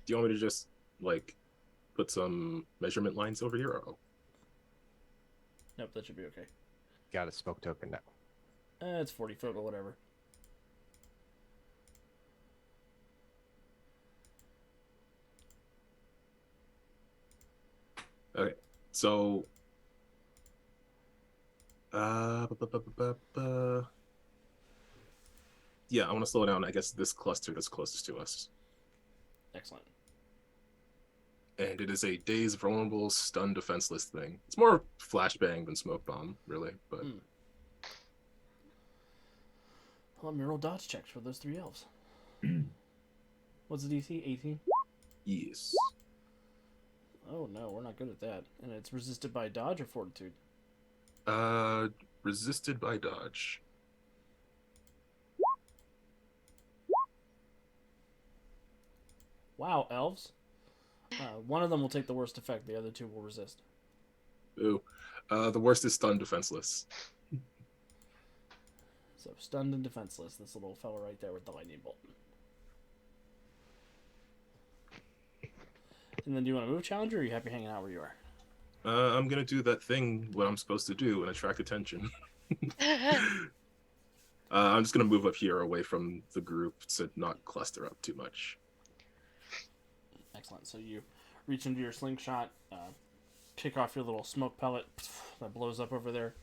you want me to just like put some measurement lines over here? Oh, Nope, that should be okay. Got a smoke token now. It's 40 foot, but whatever. okay. So, uh, bu- bu- bu- bu- bu- yeah, I want to slow down. I guess this cluster that's closest to us, Excellent. and it is a dazed, vulnerable, stunned, defenseless thing. It's more flashbang than smoke bomb, really. But Let me roll dodge checks for those 3 elves. What's the DC? 18? yes, Oh no, we're not good at that. And it's resisted by dodge or fortitude? uh, resisted by dodge. Wow, elves. One of them will take the worst effect, the other 2 will resist. Ooh, the worst is stunned, defenseless. So stunned and defenseless, this little fella right there with the lightning bolt. And then do you want to move, Challenger, or are you happy hanging out where you are? I'm gonna do that thing what I'm supposed to do and attract attention. I'm just gonna move up here away from the group to not cluster up too much. Excellent. So you reach into your slingshot, pick off your little smoke pellet that blows up over there.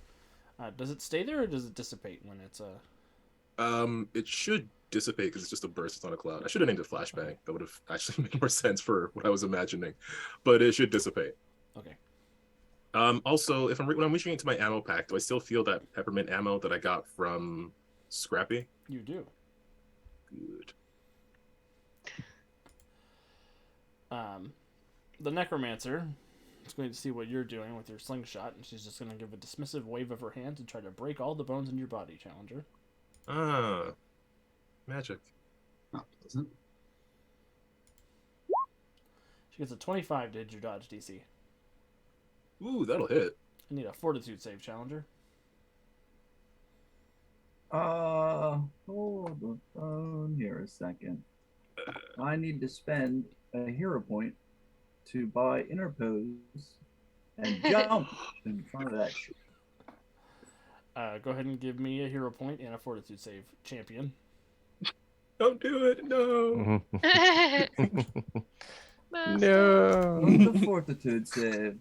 Does it stay there or does it dissipate when it's It should dissipate because it's just a burst. It's not a cloud. I should have named it flashbang. That would have actually made more sense for what I was imagining, but it should dissipate. Okay. Also, if when I'm reaching into my ammo pack, do I still feel that peppermint ammo that I got from Scrappy? You do. Good. The necromancer is going to see what you're doing with your slingshot, and she's just going to give a dismissive wave of her hand and try to break all the bones in your body, Challenger. Ah, magic. Not pleasant. She gets a 25 to hit your dodge DC. Ooh, that'll hit. I need a fortitude save, Challenger. Hold the phone here a second. I need to spend a hero point to buy interpose and jump in front of that shit. Go ahead and give me a hero point and a fortitude save, champion. Don't do it. No. No. What's the fortitude save?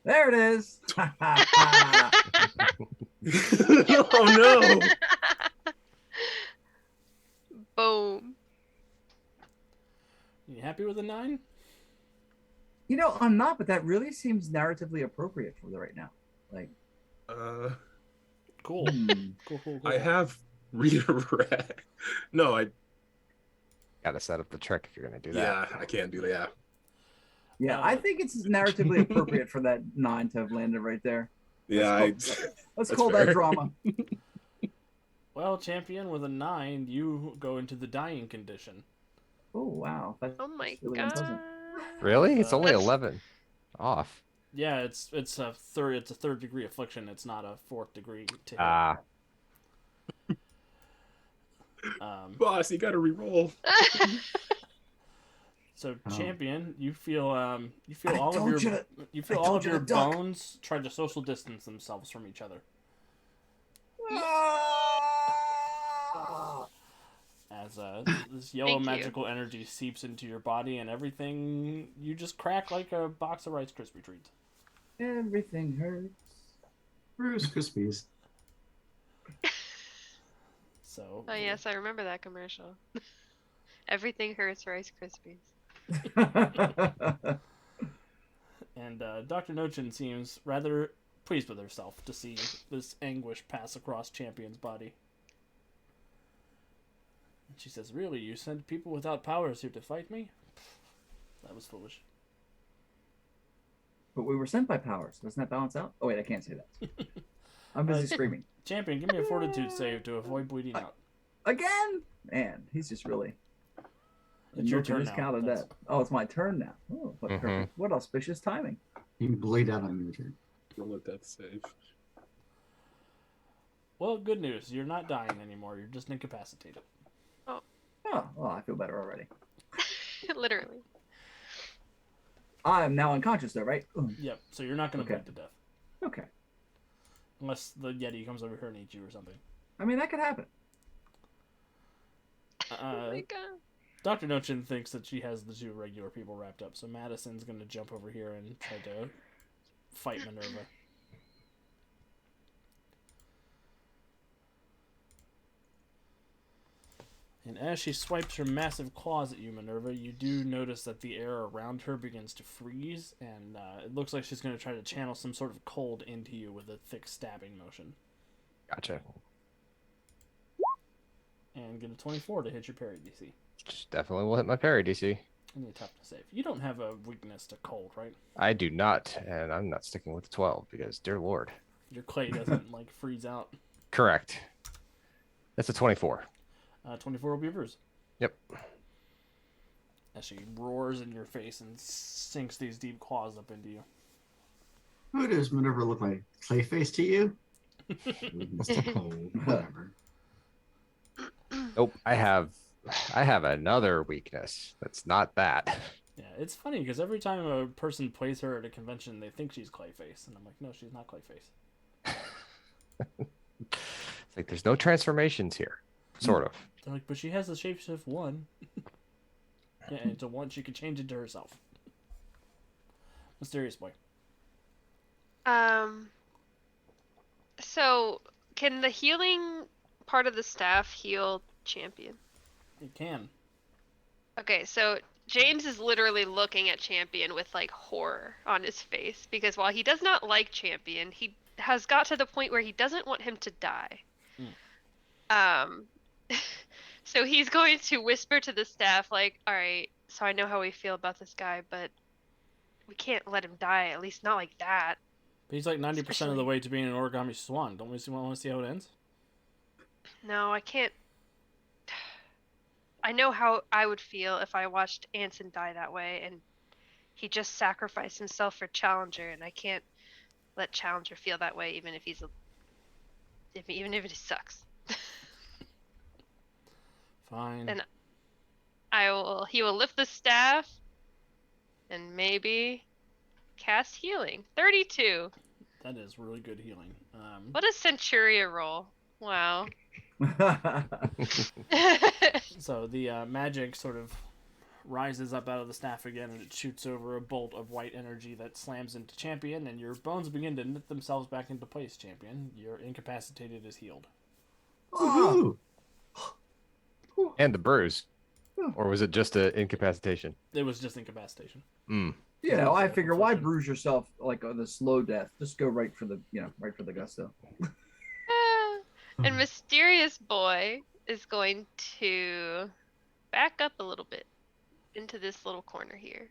There it is. Oh no. Boom. You happy with a 9? You know, I'm not, but that really seems narratively appropriate for the right now. Like, Cool. Cool. I have redirect. No, I. Gotta set up the trick if you're gonna do that. Yeah, I can't do that. Yeah. yeah, I think it's narratively appropriate for that 9 to have landed right there. Yeah, Let's that's call fair. that drama. Well, champion, with a 9, you go into the dying condition. Oh wow, that's Oh my really god. unpleasant. Really? It's only That's- 11 off. Yeah, it's a third degree affliction. It's not a 4th degree to hit. Ah, Boss, you gotta re-roll. So Oh. champion, you feel I all of told your you to- you feel I all told of you your to duck. bones try to social distance themselves from each other as this yellow Thank you. magical energy seeps into your body and everything. You just crack like a box of Rice Krispie treats. Everything hurts. Bruce Krispies. So Oh yes, I remember that commercial. Everything hurts Rice Krispies. and Dr. Nochin seems rather pleased with herself to see this anguish pass across Champion's body. And she says, "Really, you sent people without powers here to fight me? That was foolish." But we were sent by powers. Doesn't that balance out? Oh wait, I can't say that. I'm busy screaming. Champion, give me a fortitude save to avoid bleeding out. Again? Man, he's just really. It's your milking turn this now. cow to That's- death. Oh, it's my turn now. Oh, what Mhm. perfect. What auspicious timing. You can bleed out on your turn. Roll a death save. Well, good news. You're not dying anymore. You're just incapacitated. Oh, well, I feel better already. Literally. I am now unconscious, though, right? Yep. So you're not going to Okay. bleed to death. Okay. Unless the Yeti comes over here and eats you or something. I mean, that could happen. Oh my god. Dr. Nochin thinks that she has the two regular people wrapped up, so Madison's going to jump over here and try to fight Minerva. And as she swipes her massive claws at you, Minerva, you do notice that the air around her begins to freeze, and it looks like she's going to try to channel some sort of cold into you with a thick stabbing motion. Gotcha. And get a 24 to hit your parry DC. Just definitely will hit my parry DC. And you're tough to save. You don't have a weakness to cold, right? I do not, and I'm not sticking with the 12 because, dear lord. Your clay doesn't, like, freeze out. Correct. That's a 24. 24 will be a bruise. Yep. As she roars in your face and sinks these deep claws up into you. Who does Minerva look like? Clayface to you? Mr. Cold, whatever. Nope. I have another weakness. That's not that. Yeah, it's funny because every time a person plays her at a convention, they think she's Clayface. And I'm like, no, she's not Clayface. It's like there's no transformations here. Sort of. They're like, but she has the shapeshift 1. Yeah, and to 1, she could change into herself. Mysterious boy. So can the healing part of the staff heal Champion? It can. Okay, so James is literally looking at Champion with like horror on his face because while he does not like Champion, he has got to the point where he doesn't want him to die. So he's going to whisper to the staff like, all right, so I know how we feel about this guy, but we can't let him die, at least not like that. But he's like 90% of the Especially- way to being an origami swan. Don't we want to see how it ends? No, I can't. I know how I would feel if I watched Anson die that way, and he just sacrificed himself for Challenger, and I can't let Challenger feel that way, even if even if it sucks. Fine. And he will lift the staff, and maybe cast healing. 32. That is really good healing. What a Centuria roll! Wow. So the magic sort of rises up out of the staff again, and it shoots over a bolt of white energy that slams into Champion, and your bones begin to knit themselves back into place, Champion. Your incapacitated is healed. Woohoo! And the bruise. Or was it just an incapacitation? It was just incapacitation. Yeah, I figure why bruise yourself like on the slow death? Just go right for the gusto. And Mysterious Boy is going to back up a little bit into this little corner here.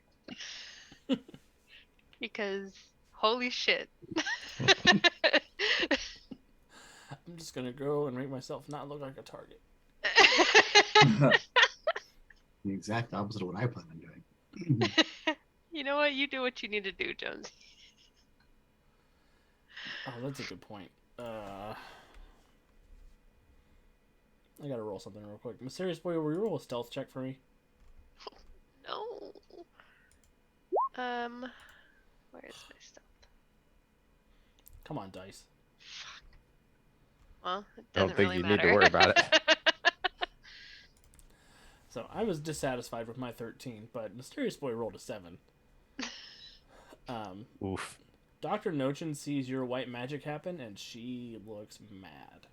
Because, holy shit. I'm just gonna go and make myself not look like a target. The exact opposite of what I plan on doing. You know what? You do what you need to do, Jones. Oh, that's a good point. I gotta roll something real quick. Mysterious Boy, will you roll a stealth check for me? No. Where is my stuff? Come on, dice. Well, it I don't doesn't think really you matter. need to worry about it. So I was dissatisfied with my 13, but Mysterious Boy rolled a 7. Oof. Dr. Nochin sees your white magic happen, and she looks mad.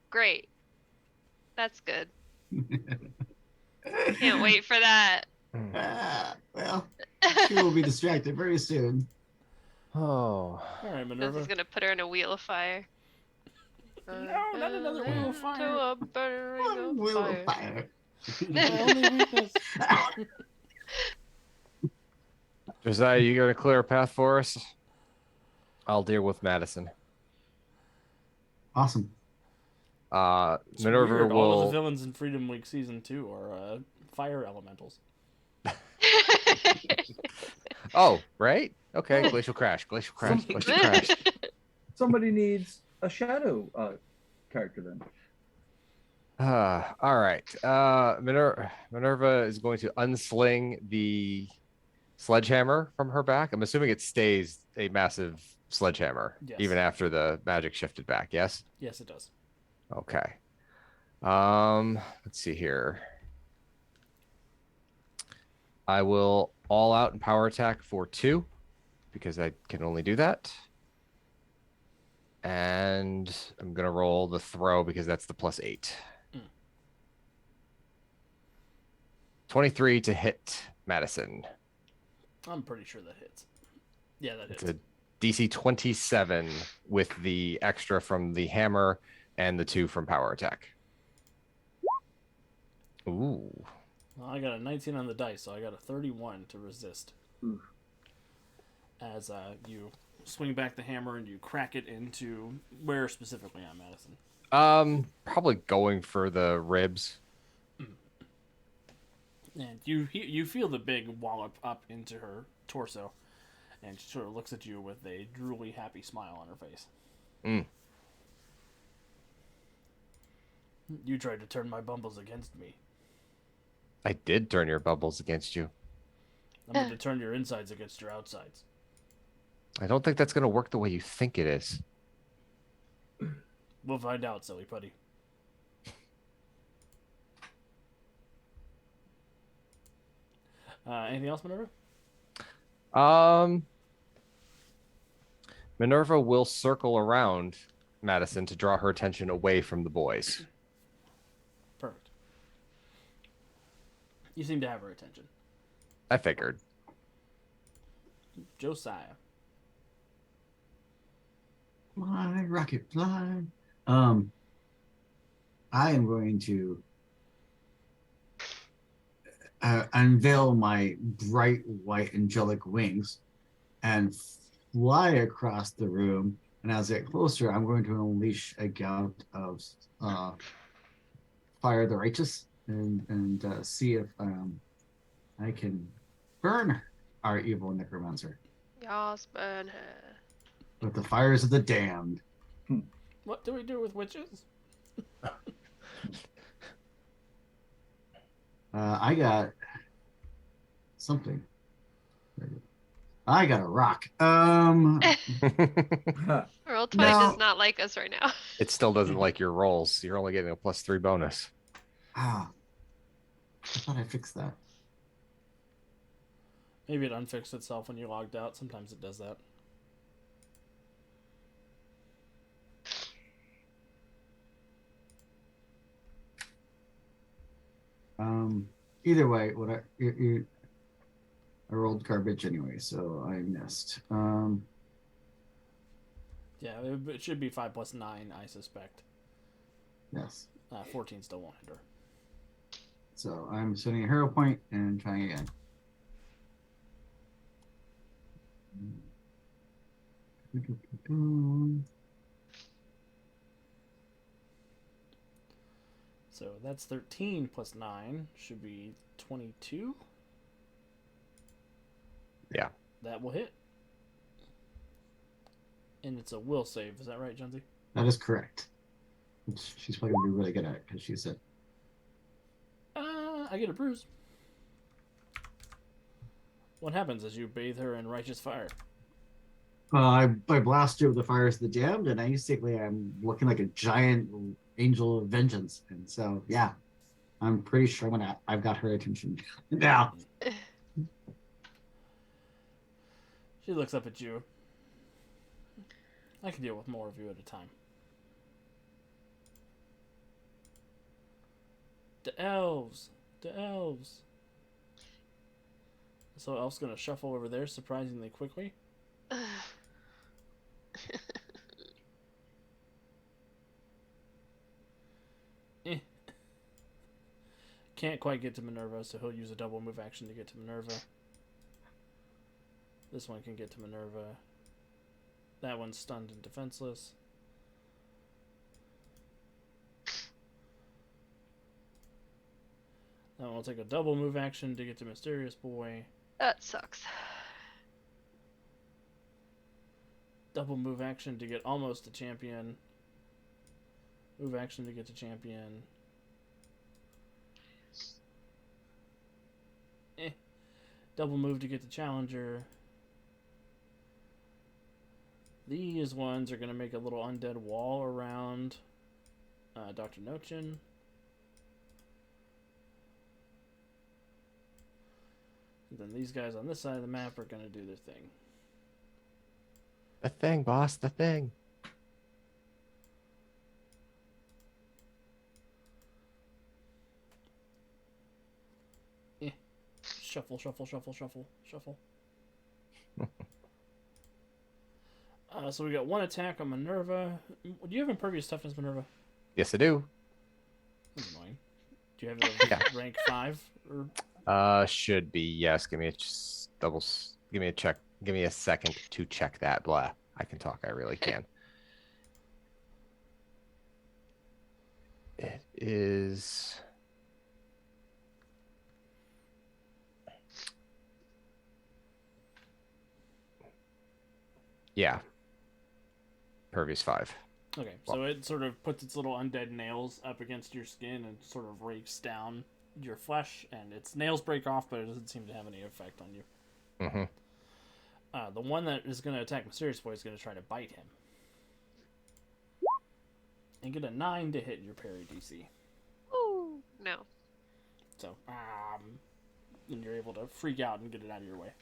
Great. That's good. Can't wait for that. Well, she will be distracted very soon. Oh. All right, This Minerva. is gonna put her in a wheel of fire. No, not another wheel of fire. To a burning One wheel of fire. My only weakness. Josiah, you got a clear path for us? I'll deal with Madison. Awesome. It's Minerva weird. All of the will. villains in Freedom Week Season 2 are fire elementals. Oh, right? Okay. Glacial crash. Glacial crash. Glacial crash. Somebody needs a shadow character then. All right. Minerva is going to unsling the sledgehammer from her back. I'm assuming it stays a massive sledgehammer Yes. even after the magic shifted back. Yes. Yes, it does. Okay. Let's see here. I will all out and power attack for 2 because I can only do that. And I'm gonna roll the throw because that's the +8. 23 to hit Madison. I'm pretty sure that hits. Yeah, that hits. It's a DC 27 with the extra from the hammer and the 2 from power attack. Ooh. Well, I got a 19 on the dice, so I got a 31 to resist. Oof. As you swing back the hammer and you crack it into where specifically on Madison? Probably going for the ribs. And you feel the big wallop up into her torso, and she sort of looks at you with a drooly, happy smile on her face. Mm. You tried to turn my bumbles against me. I did turn your bubbles against you. I'm going to turn your insides against your outsides. I don't think that's going to work the way you think it is. We'll find out, silly putty. Anything else, Minerva? Minerva will circle around Madison to draw her attention away from the boys. Perfect. You seem to have her attention. I figured. Josiah. Fly, rocket, fly. I am going to unveil my bright white angelic wings and fly across the room. And as I get closer, I'm going to unleash a gout of fire the righteous and see if I can burn our evil necromancer Yas, burn her. with the fires of the damned. What do we do with witches? I got something. I got a rock. Roll 20 No. does not like us right now. It still doesn't like your rolls. You're only getting a +3 bonus. I thought I fixed that. Maybe it unfixed itself when you logged out. Sometimes it does that. Either way, I rolled garbage anyway, so I missed. Yeah, it should be 5 + 9, I suspect. Yes. 14 still won't hit her. So I'm setting a hero point and trying again. So that's 13 + 9 should be 22. Yeah. That will hit. And it's a will save. Is that right, Jonesy? That is correct. Which she's probably gonna be really good at because she said. I get a bruise. What happens as you bathe her in righteous fire? I blast you with the fires of the damned, and basically I'm looking like a giant angel of vengeance. And so, yeah, I'm pretty sure I've got her attention now. She looks up at you. I can deal with more of you at a time. The elves! The elves! So Elf's gonna shuffle over there surprisingly quickly. Can't quite get to Minerva, so he'll use a double move action to get to Minerva. This one can get to Minerva. That one's stunned and defenseless. That one will take a double move action to get to Mysterious Boy. That sucks. Double move action to get almost to Champion. Move action to get to champion. Double move to get to challenger. These ones are going to make a little undead wall around Dr. Nochin. And then these guys on this side of the map are going to do their thing. The thing, boss, the thing. Shuffle, shuffle, shuffle, shuffle, shuffle. So we got one attack on Minerva. Do you have impervious toughness, Minerva? Yes, I do. That's annoying. Do you have it at rank 5? Or... Should be, yes. Give me a give me a check. Give me a second to check that. Blah. I can talk. I really can. It is. Yeah. Impervious 5. Okay, so it sort of puts its little undead nails up against your skin and sort of rakes down your flesh, and its nails break off, but it doesn't seem to have any effect on you. Mm-hmm. The one that is going to attack Mysterious Boy is going to try to bite him. And get a 9 to hit your parry DC. Ooh, no. So, and you're able to freak out and get it out of your way.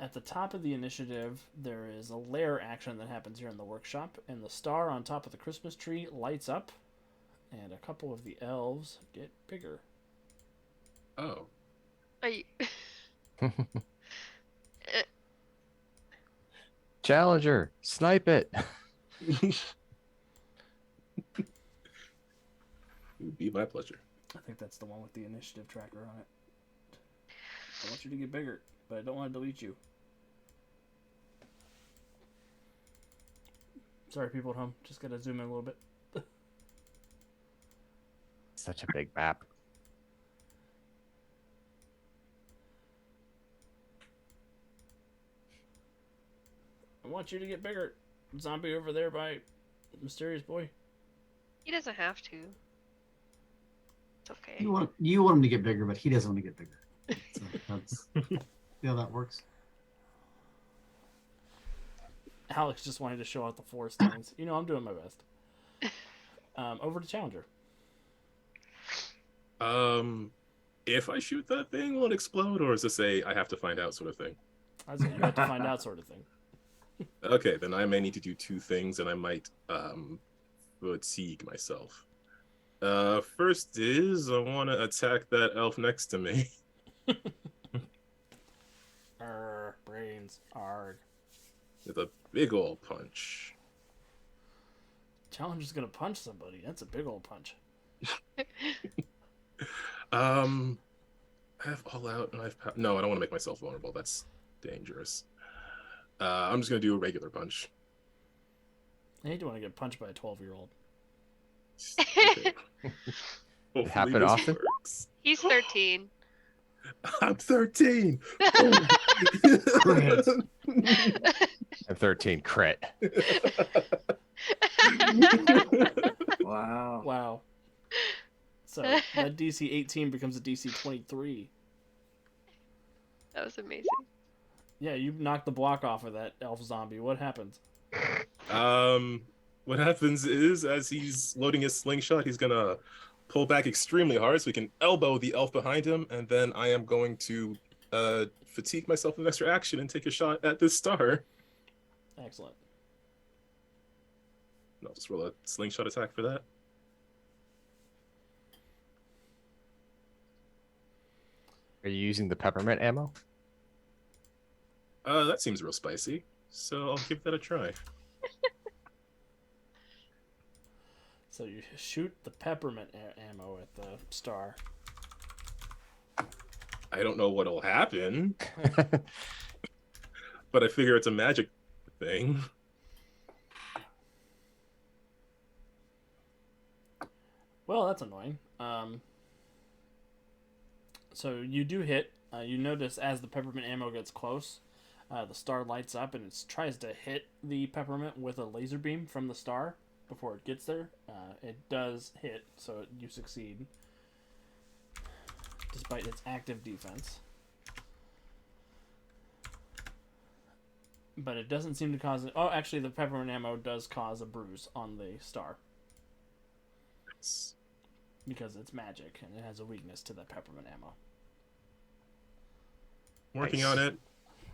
At the top of the initiative, there is a lair action that happens here in the workshop, and the star on top of the Christmas tree lights up, and a couple of the elves get bigger. Oh. Are you... Challenger, snipe it. It would be my pleasure. I think that's the one with the initiative tracker on it. I want you to get bigger, but I don't want to delete you. Sorry, people at home. Just gotta zoom in a little bit. Such a big map. I want you to get bigger. Zombie over there by Mysterious Boy. He doesn't have to. It's okay. You want him to get bigger, but he doesn't want to get bigger. So that's how that works. Alex just wanted to show out the forest things. You know, I'm doing my best. Over to Challenger. If I shoot that thing, will it explode, or is this I have to find out sort of thing? I said you have to find out sort of thing. Okay, then I may need to do 2 things, and I might fatigue myself. First is I want to attack that elf next to me. Brains. Arg. With a big old punch. Challenger's gonna punch somebody. That's a big old punch. I have all out, and no, I don't want to make myself vulnerable. That's dangerous. I'm just gonna do a regular punch. I hate to want to get punched by a 12-year-old. Okay. It happen often? Works. He's 13. I'm 13. Crit. I'm 13 crit. Wow. Wow. So that DC 18 becomes a DC 23. That was amazing. Yeah, you knocked the block off of that elf zombie. What happens? What happens is, as he's loading his slingshot, he's gonna pull back extremely hard so he can elbow the elf behind him, and then I am going to fatigue myself with extra action and take a shot at this star. Excellent. And I'll just roll a slingshot attack for that. Are you using the peppermint ammo? That seems real spicy, so I'll give that a try. So you shoot the peppermint ammo at the star. I don't know what'll happen, but I figure it's a magic thing. Well, that's annoying. So you do hit. You notice as the peppermint ammo gets close, The star lights up and it tries to hit the peppermint with a laser beam from the star before it gets there. It does hit, so you succeed, despite its active defense. But it doesn't seem to cause it. Oh, actually, the peppermint ammo does cause a bruise on the star It's- because it's magic and it has a weakness to the peppermint ammo. Working Nice. on it.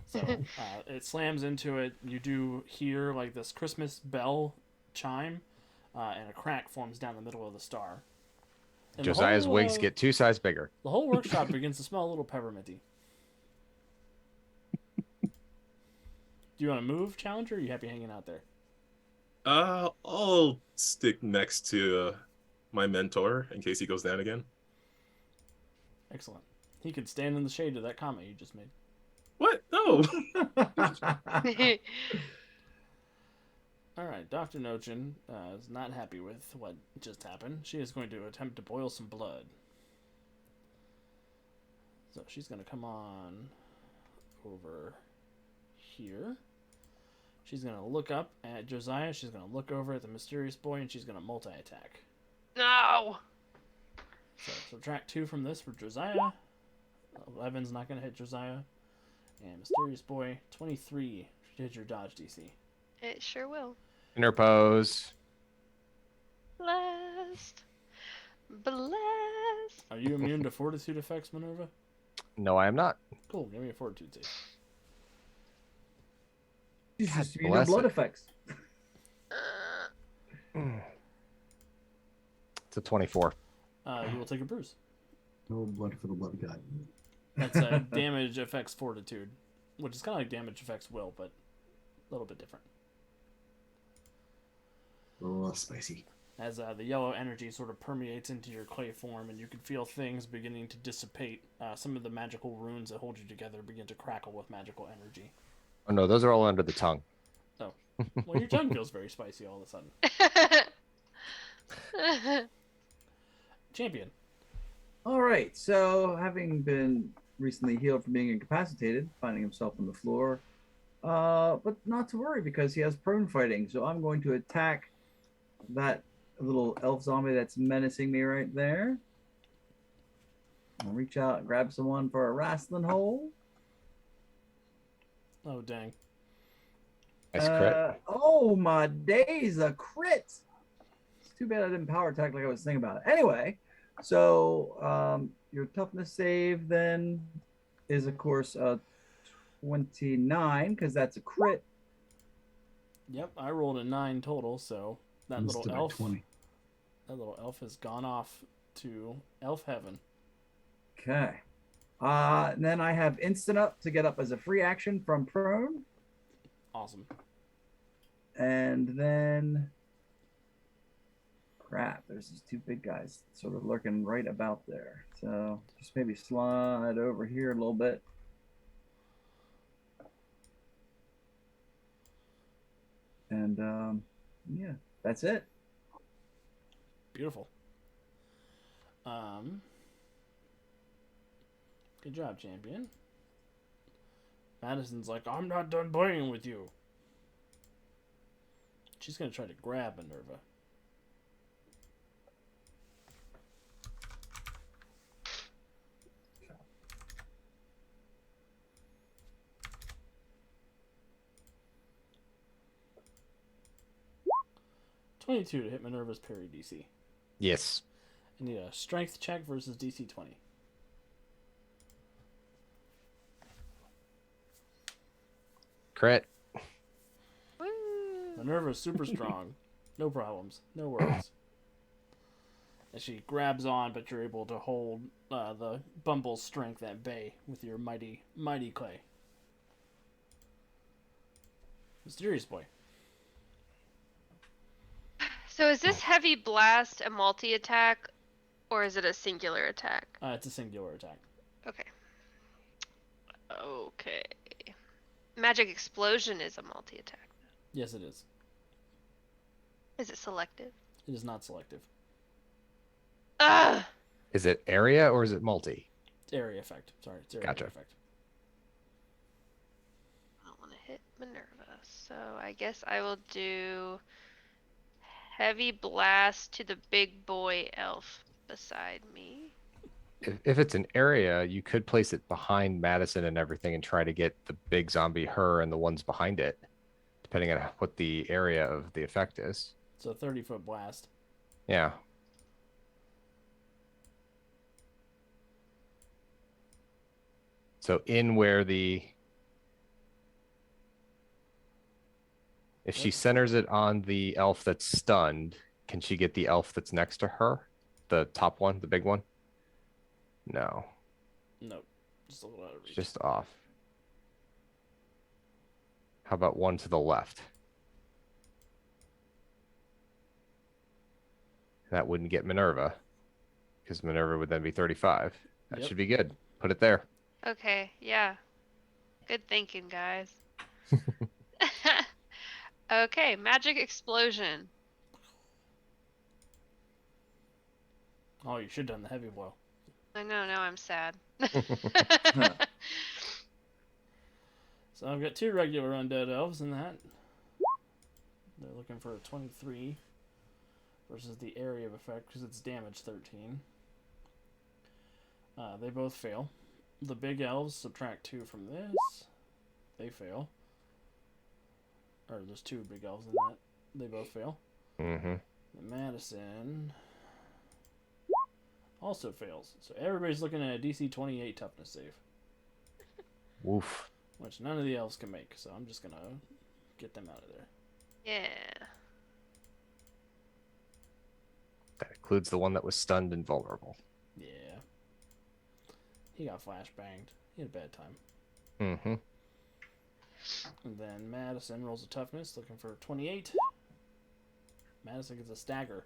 So it slams into it. You do hear like this Christmas bell chime, and a crack forms down the middle of the star. And the Josiah's whole, wings get 2 sizes bigger. the whole workshop begins to smell a little pepperminty. Do you want to move, Challenger? Or are you happy hanging out there? I'll stick next to my mentor in case he goes down again. Excellent. He could stand in the shade of that comment you just made. What? No. All right, Dr. Nochin is not happy with what just happened. She is going to attempt to boil some blood. So she's going to come on over here. She's going to look up at Josiah. She's going to look over at the mysterious boy, and she's going to multi-attack. No. So subtract 2 from this for Josiah. 11's not going to hit Josiah. And mysterious boy, 23. She hit your dodge DC. It sure will. Interpose. Blast. Are you immune to fortitude effects, Minerva? No, I am not. Cool, give me a fortitude save. She's God just immune to bless blood it. effects. It's a 24. You will take a bruise. No blood for the blood god. That's damage affects fortitude, which is kind of like damage affects will, but a little bit different. A little spicy. As the yellow energy sort of permeates into your clay form, and you can feel things beginning to dissipate. Some of the magical runes that hold you together begin to crackle with magical energy. Oh no, those are all under the tongue. Oh, well, your tongue feels very spicy all of a sudden. Champion. All right. So, having been recently healed from being incapacitated, finding himself on the floor, but not to worry because he has prone fighting. So I'm going to attack that little elf zombie that's menacing me right there. I'll reach out and grab someone for a wrestling hold. Oh, dang. Nice crit. Oh my days, a crit! It's too bad I didn't power attack like I was thinking about it. Anyway, so your toughness save then is of course 29 because that's a crit. Yep, I rolled a 9 total, so that Missed little it by elf, 20. that little elf has gone off to elf heaven. Okay. And then I have instant up to get up as a free action from prone. Awesome. And then crap, there's these 2 big guys sort of lurking right about there. So just maybe slide over here a little bit. And yeah, that's it. Beautiful. Good job, champion. Madison's like, I'm not done playing with you. She's gonna try to grab Minerva. $22 to hit Minerva's parry DC. Yes. I need a strength check versus DC 20. Crit. Woo. Minerva's super strong. No problems. No worries. And she grabs on, but you're able to hold the Bumble's strength at bay with your mighty, mighty clay. Mysterious boy. So is this heavy blast a multi-attack, or is it a singular attack? It's a singular attack. Okay. Okay. Magic explosion is a multi-attack. Yes, it is. Is it selective? It is not selective. Ugh! Is it area or is it multi? It's area effect. Sorry, it's area Gotcha. effect. Minerva. So I guess I will do heavy blast to the big boy elf beside me. If it's an area, you could place it behind Madison and everything and try to get the big zombie her and the ones behind it, depending on what the area of the effect is. It's a 30-foot blast. Yeah. So in where if she centers it on the elf that's stunned, can she get the elf that's next to her? The top one, the big one? No, Nope. Just a little out of it's reach. just off. How about one to the left? That wouldn't get Minerva, because Minerva would then be 35. That Yep. should be good. Put it there. Okay, yeah. Good thinking, guys. Okay, magic explosion. Oh, you should have done the heavy blow. I know, now I'm sad. So I've got 2 regular undead elves in that. They're looking for a 23 versus the area of effect because it's damage 13. They both fail. The big elves subtract 2 from this. They fail. Or there's 2 big elves in that. They both fail. Mm-hmm. The Madison also fails. So everybody's looking at a DC 28 toughness save, Woof. which none of the elves can make. So I'm just going to get them out of there. Yeah. That includes the one that was stunned and vulnerable. Yeah. He got flashbanged. He had a bad time. Mm-hmm. And then Madison rolls a toughness, looking for 28. Madison gets a stagger.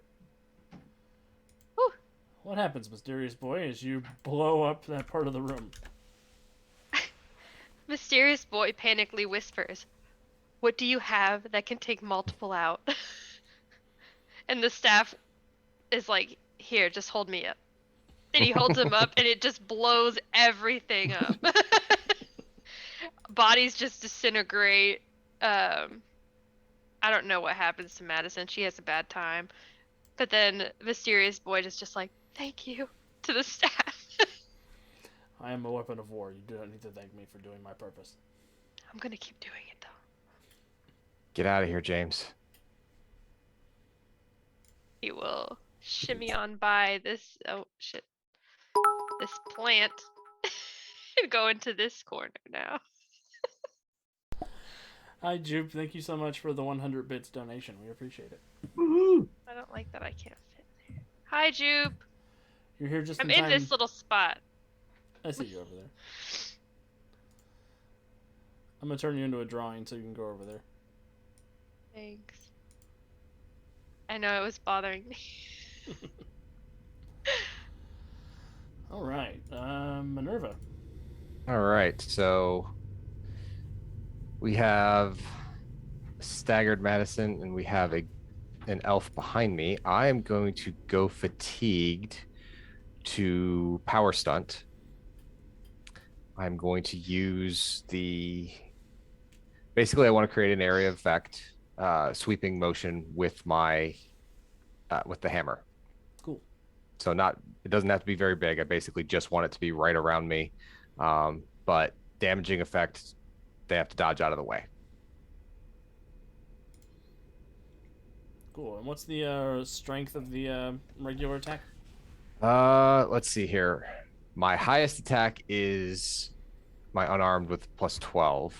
Whew. What happens, mysterious boy, as you blow up that part of the room? Mysterious boy panically whispers, "What do you have that can take multiple out?" And the staff is like, "Here, just hold me up." And he holds him up, and it just blows everything up. Bodies just disintegrate. I don't know what happens to Madison. She has a bad time. But then Mysterious Boy is just like, "Thank you," to the staff. I am a weapon of war. You do not need to thank me for doing my purpose. I'm gonna keep doing it though. Get out of here, James. He will shimmy on by this. Oh shit! This plant and go into this corner now. Hi, Jupe. Thank you so much for the 100 bits donation. We appreciate it. Woohoo! I don't like that I can't fit there. Hi, Jupe. You're here just I'm in in time. this little spot. I see you over there. I'm going to turn you into a drawing so you can go over there. Thanks. I know it was bothering me. All right. Minerva. All right, so we have staggered Madison and we have an elf behind me. I am going to go fatigued to power stunt. I'm going to use basically I want to create an area of effect, sweeping motion with my with the hammer. Cool. So it doesn't have to be very big. I basically just want it to be right around me. But damaging effect, they have to dodge out of the way. Cool. And what's the strength of the regular attack? Let's see here. My highest attack is my unarmed with plus 12.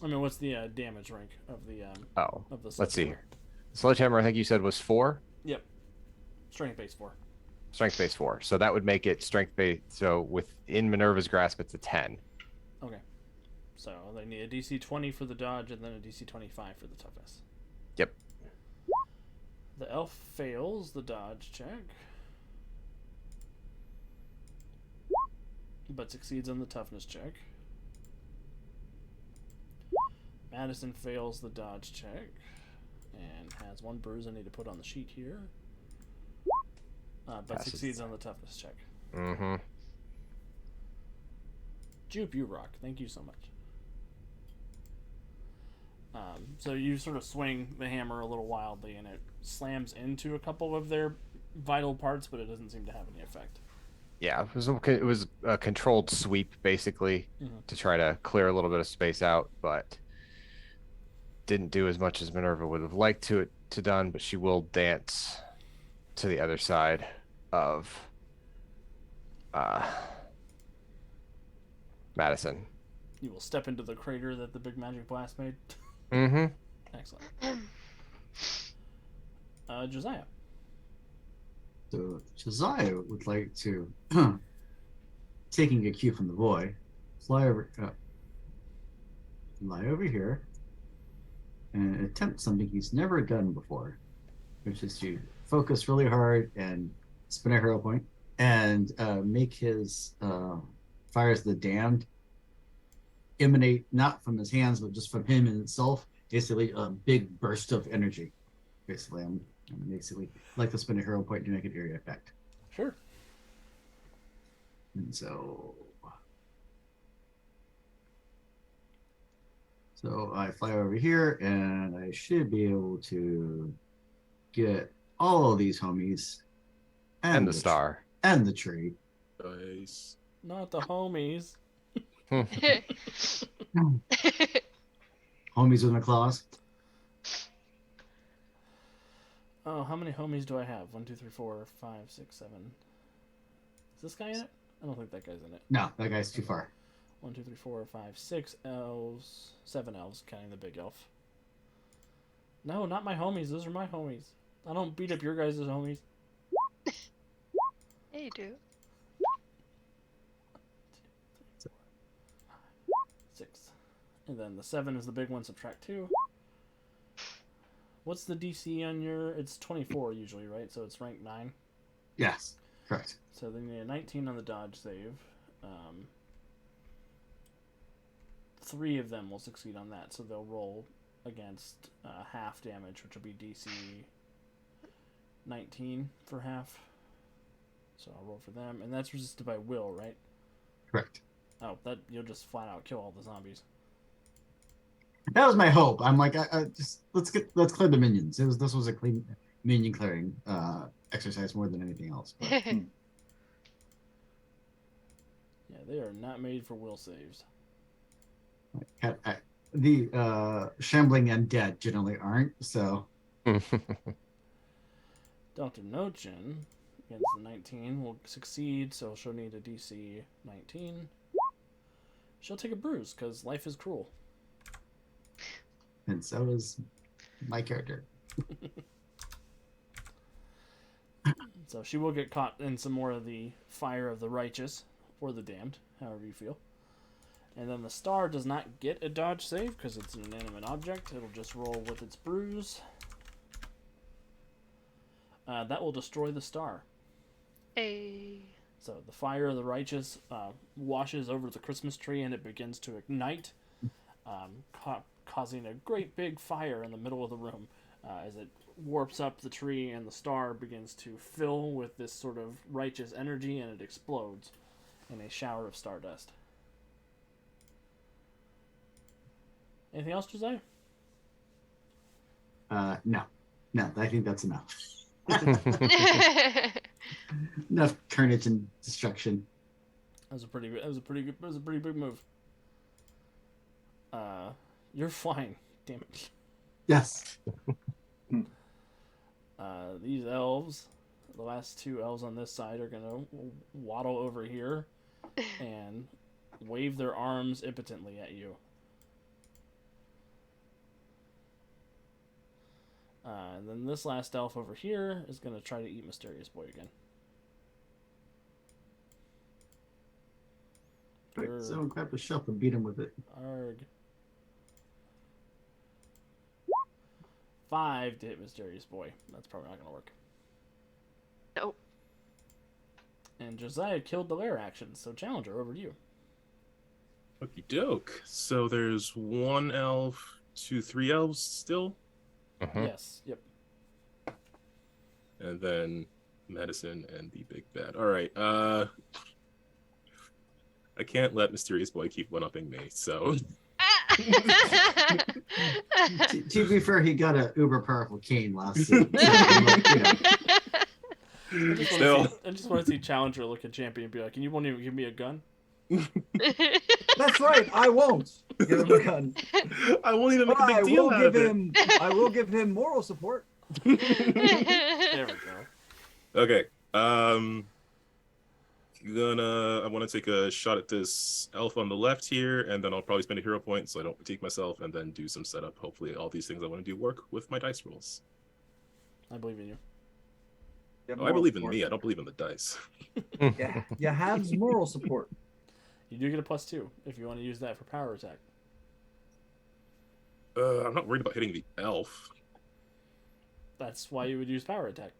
I mean, what's the damage rank of the of the Let's see sledgehammer? here. Sledgehammer, I think you said was 4. Yep. Strength base 4. Strength base 4. So that would make it strength base. So within Minerva's grasp, it's a 10. Okay. So they need a DC 20 for the dodge and then a DC 25 for the toughness. Yep. The elf fails the dodge check, but succeeds on the toughness check. Madison fails the dodge check and has 1 bruise I need to put on the sheet here, but Passes. succeeds on the toughness check. Mm-hmm. Jupe, you rock. Thank you so much. So you sort of swing the hammer a little wildly, and it slams into a couple of their vital parts, but it doesn't seem to have any effect. Yeah, it was a controlled sweep basically Mhm. to try to clear a little bit of space out, but didn't do as much as Minerva would have liked to done. But she will dance to the other side of uh, Madison. You will step into the crater that the big magic blast made. Mm-hmm. Excellent. Josiah. So Josiah would like to, taking a cue from the boy, fly over here, and attempt something he's never done before, which is to focus really hard and spin a hero point and make his fires of the damned emanate not from his hands but just from him in itself. Basically, a big burst of energy. Basically, I'm basically like to spin a hero point to make an area effect. Sure. And so I fly over here, and I should be able to get all of these homies And the star. and the tree. Nice. Not the homies. Homies with my claws. Oh, how many homies do I have? 1, 2, 3, 4, 5, 6, 7. Is this guy in it? I don't think that guy's in it. No, that guy's too far. 1, 2, 3, 4, 5, 6 elves. 7 elves, counting the big elf. No, not my homies. Those are my homies. I don't beat up your guys' homies. Yeah, you do. 6. And then the 7 is the big one, subtract 2. What's the DC on your... It's 24 usually, right? So it's rank 9. Yes, correct. So then you need a 19 on the dodge save. 3 of them will succeed on that, so they'll roll against half damage, which will be DC 19 for half. So I'll roll for them, and that's resisted by will, right? Correct. Oh, that you'll just flat out kill all the zombies. That was my hope. I'm like, I just let's clear the minions. This was a clean minion clearing exercise more than anything else. But, Yeah, they are not made for will saves. the shambling undead generally aren't. So Dr. Nochin against the 19 will succeed, so she'll need a DC 19. She'll take a bruise because life is cruel. and so is my character. So she will get caught in some more of the fire of the righteous or the damned, however you feel. And then the star does not get a dodge save because it's an inanimate object. It'll just roll with its bruise. That will destroy the star. Hey. So the fire of the righteous washes over the Christmas tree and it begins to ignite, causing a great big fire in the middle of the room as it warps up the tree, and the star begins to fill with this sort of righteous energy, and it explodes in a shower of stardust. Anything else, Josiah? No, I think that's enough. Enough carnage and destruction. That was a pretty big move. You're flying. Damn it. Yes. These elves, the last 2 elves on this side, are gonna waddle over here and wave their arms impotently at you. And then this last elf over here is gonna try to eat Mysterious Boy again. Right, someone grab the shelf and beat him with it. Arg. 5 to hit Mysterious Boy. That's probably not going to work. Nope. And Josiah killed the lair action, so Challenger, over to you. Okie doke. So there's 1 elf, 2, 3 elves still, Yes, yep. and then Madison and the big bad. All right. I can't let Mysterious Boy keep one-upping me, so To be fair, he got an uber powerful cane last season. So, you know, Still, I just want to see Challenger look at Champion and be like, "And you won't even give me a gun?" That's right. I won't give him a gun. I won't even make But a I big deal will out give of it. him. I will give him moral support. There we go. Okay. I want to take a shot at this elf on the left here, and then I'll probably spend a hero point so I don't fatigue myself, and then do some setup. Hopefully, all these things I want to do work with my dice rolls. I believe in you. Yeah, Oh, I believe in me. I don't believe in the dice. Yeah, you have moral support. You do get a +2 if you want to use that for power attack. I'm not worried about hitting the elf. That's why you would use power attack.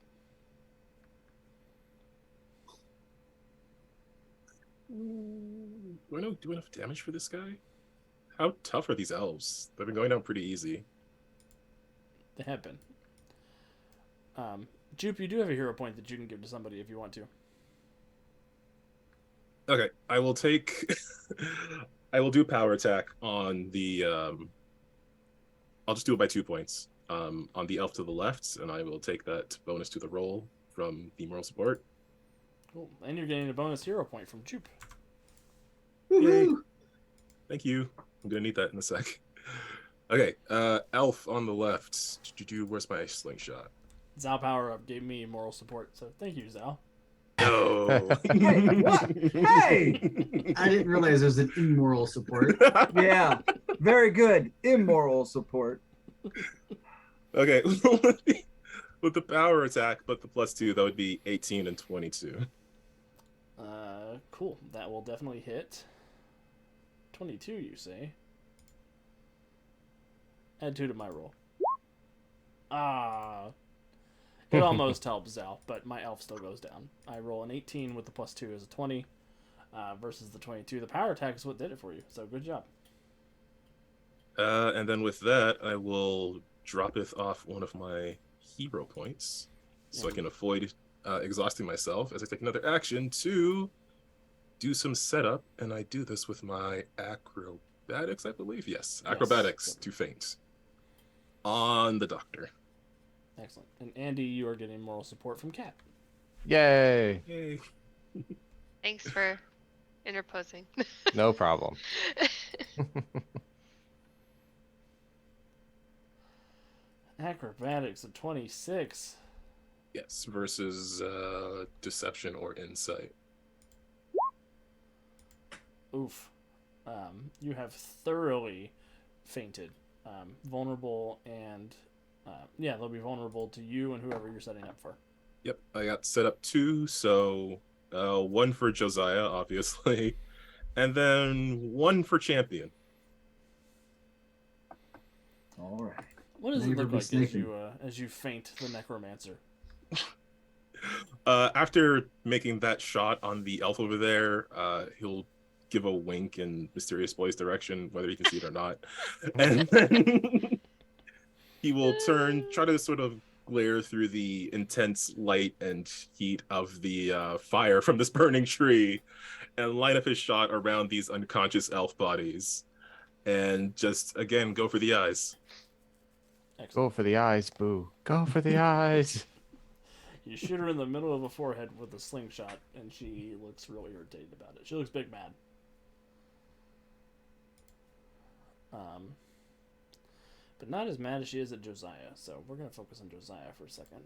Do I do enough damage for this guy? How tough are these elves? They've been going down pretty easy. They have been. Jupe, you do have a hero point that you can give to somebody if you want to. Okay, I will take. I will do power attack on the. I'll just do it by 2 points. On the elf to the left, and I will take that bonus to the roll from the moral support. Cool. And you're getting a bonus hero point from Jupe. woohoo. Thank you. I'm gonna need that in a sec. Okay, elf on the left. Where's my slingshot? Zal power up gave me moral support, so thank you, Zal. No. Hey, what? Hey! I didn't realize there was an immoral support. Yeah, very good. Immoral support. Okay, with the power attack, but the +2, that would be 18 and 22. Cool. That will definitely hit. 22, you say? Add 2 to my roll. Ah. It almost helps Zal, but my elf still goes down. I roll an 18 with the +2 as a 20 versus the 22. The power attack is what did it for you, so good job. And then with that, I will droppeth off one of my hero points, so I can avoid exhausting myself as I take another action to do some setup, and I do this with my acrobatics, I believe. Yes, acrobatics Yes. to feint on the doctor. Excellent. And Andy, you are getting moral support from Kat. Yay. Yay. Thanks for interposing. No problem. Acrobatics of 26. Yes, versus deception or insight. Oof. You have thoroughly fainted. Vulnerable and... yeah, they'll be vulnerable to you and whoever you're setting up for. Yep, I got set up 2, so 1 for Josiah, obviously, and then 1 for Champion. All right. What does it Never look be like sneaking. as you faint the necromancer? After making that shot on the elf over there, he'll give a wink in Mysterious Boy's direction, whether he can see it or not. And then he will try to sort of glare through the intense light and heat of the fire from this burning tree and line up his shot around these unconscious elf bodies. And just, again, go for the eyes. Excellent. Go for the eyes, Boo. Go for the eyes. You shoot her in the middle of the forehead with a slingshot, and she looks really irritated about it. She looks big mad. But not as mad as she is at Josiah, so we're going to focus on Josiah for a second.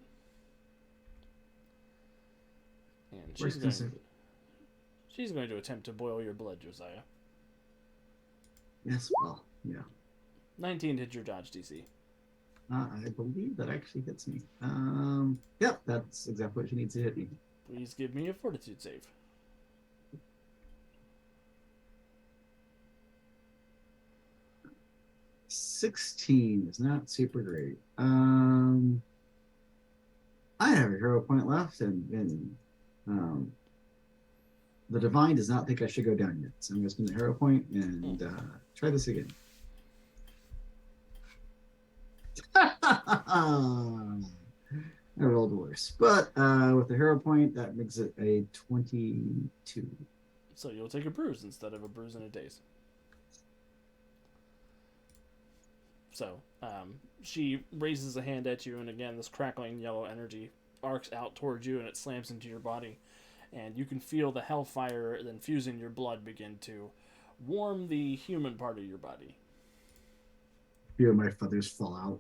And she's going to attempt to boil your blood, Josiah. Yes, well, yeah. 19 hit your dodge DC. I believe that actually hits me. Yep, that's exactly what she needs to hit me. Please give me a fortitude save. $16 is not super great. I have a hero point left, and the divine does not think I should go down yet. So I'm going to spend the hero point and try this again. I rolled worse, but with the hero point, that makes it a 22. So you'll take a bruise instead of a bruise and a daze. So she raises a hand at you, and again, this crackling yellow energy arcs out towards you, and it slams into your body. And you can feel the hellfire infusing your blood begin to warm the human part of your body. Feel my feathers fall out.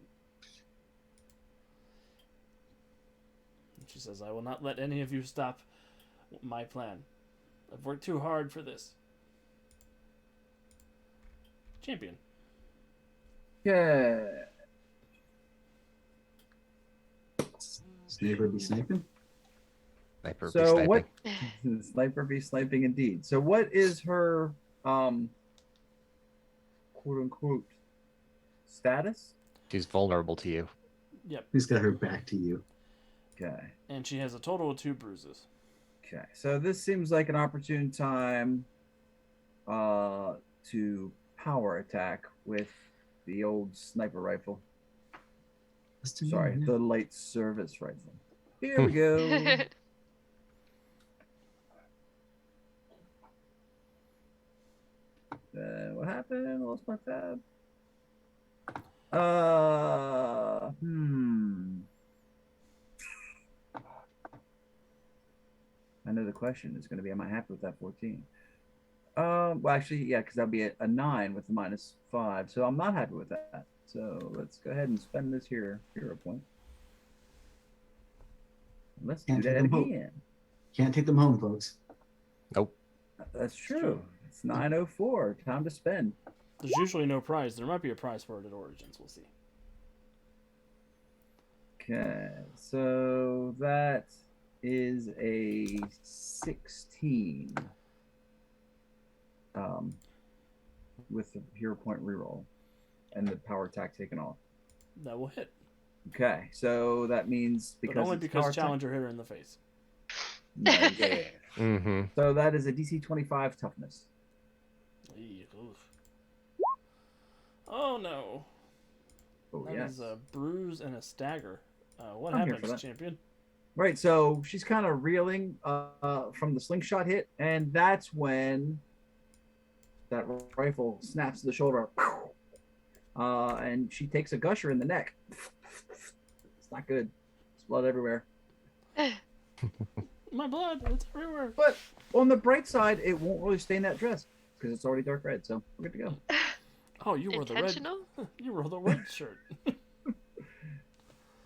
She says, I will not let any of you stop my plan. I've worked too hard for this. Champion. Yeah. Sniper be sniping. Sniper be So sniping. what? Sniper be sniping indeed. So what is her quote unquote status? She's vulnerable to you. Yep. Who's got her back to you? Okay. And she has a total of 2 bruises. Okay. So this seems like an opportune time to power attack with the old sniper rifle. Sorry, the light service rifle. Here we go. What happened? I lost my tab. I know the question is going to be, am I happy with that 14? Well, actually, yeah, because that'll be a 9 with the -5. So I'm not happy with that. So let's go ahead and spend this hero point. Let's Can't do take that them home. again. Can't take them home, folks. Nope. That's true. It's 9:04. Time to spend. There's usually no prize. There might be a prize for it at Origins. We'll see. Okay, so that is a 16. With the hero point reroll and the power attack taken off. That will hit. Okay, so that means But because only it's because power Challenger hit her in the face. attack. No. Mm-hmm. So that is a DC 25 toughness. Eey, oof. Oh no. Oh That yes. is a bruise and a stagger. What I'm here for happens, that. champion? Right, so she's kind of reeling from the slingshot hit, and that's when that rifle snaps to the shoulder, and she takes a gusher in the neck. It's not good. There's blood everywhere. My blood, it's everywhere. But on the bright side, it won't really stain that dress because it's already dark red, so we're good to go. Oh, you wore the red. Intentional? You wore the red shirt.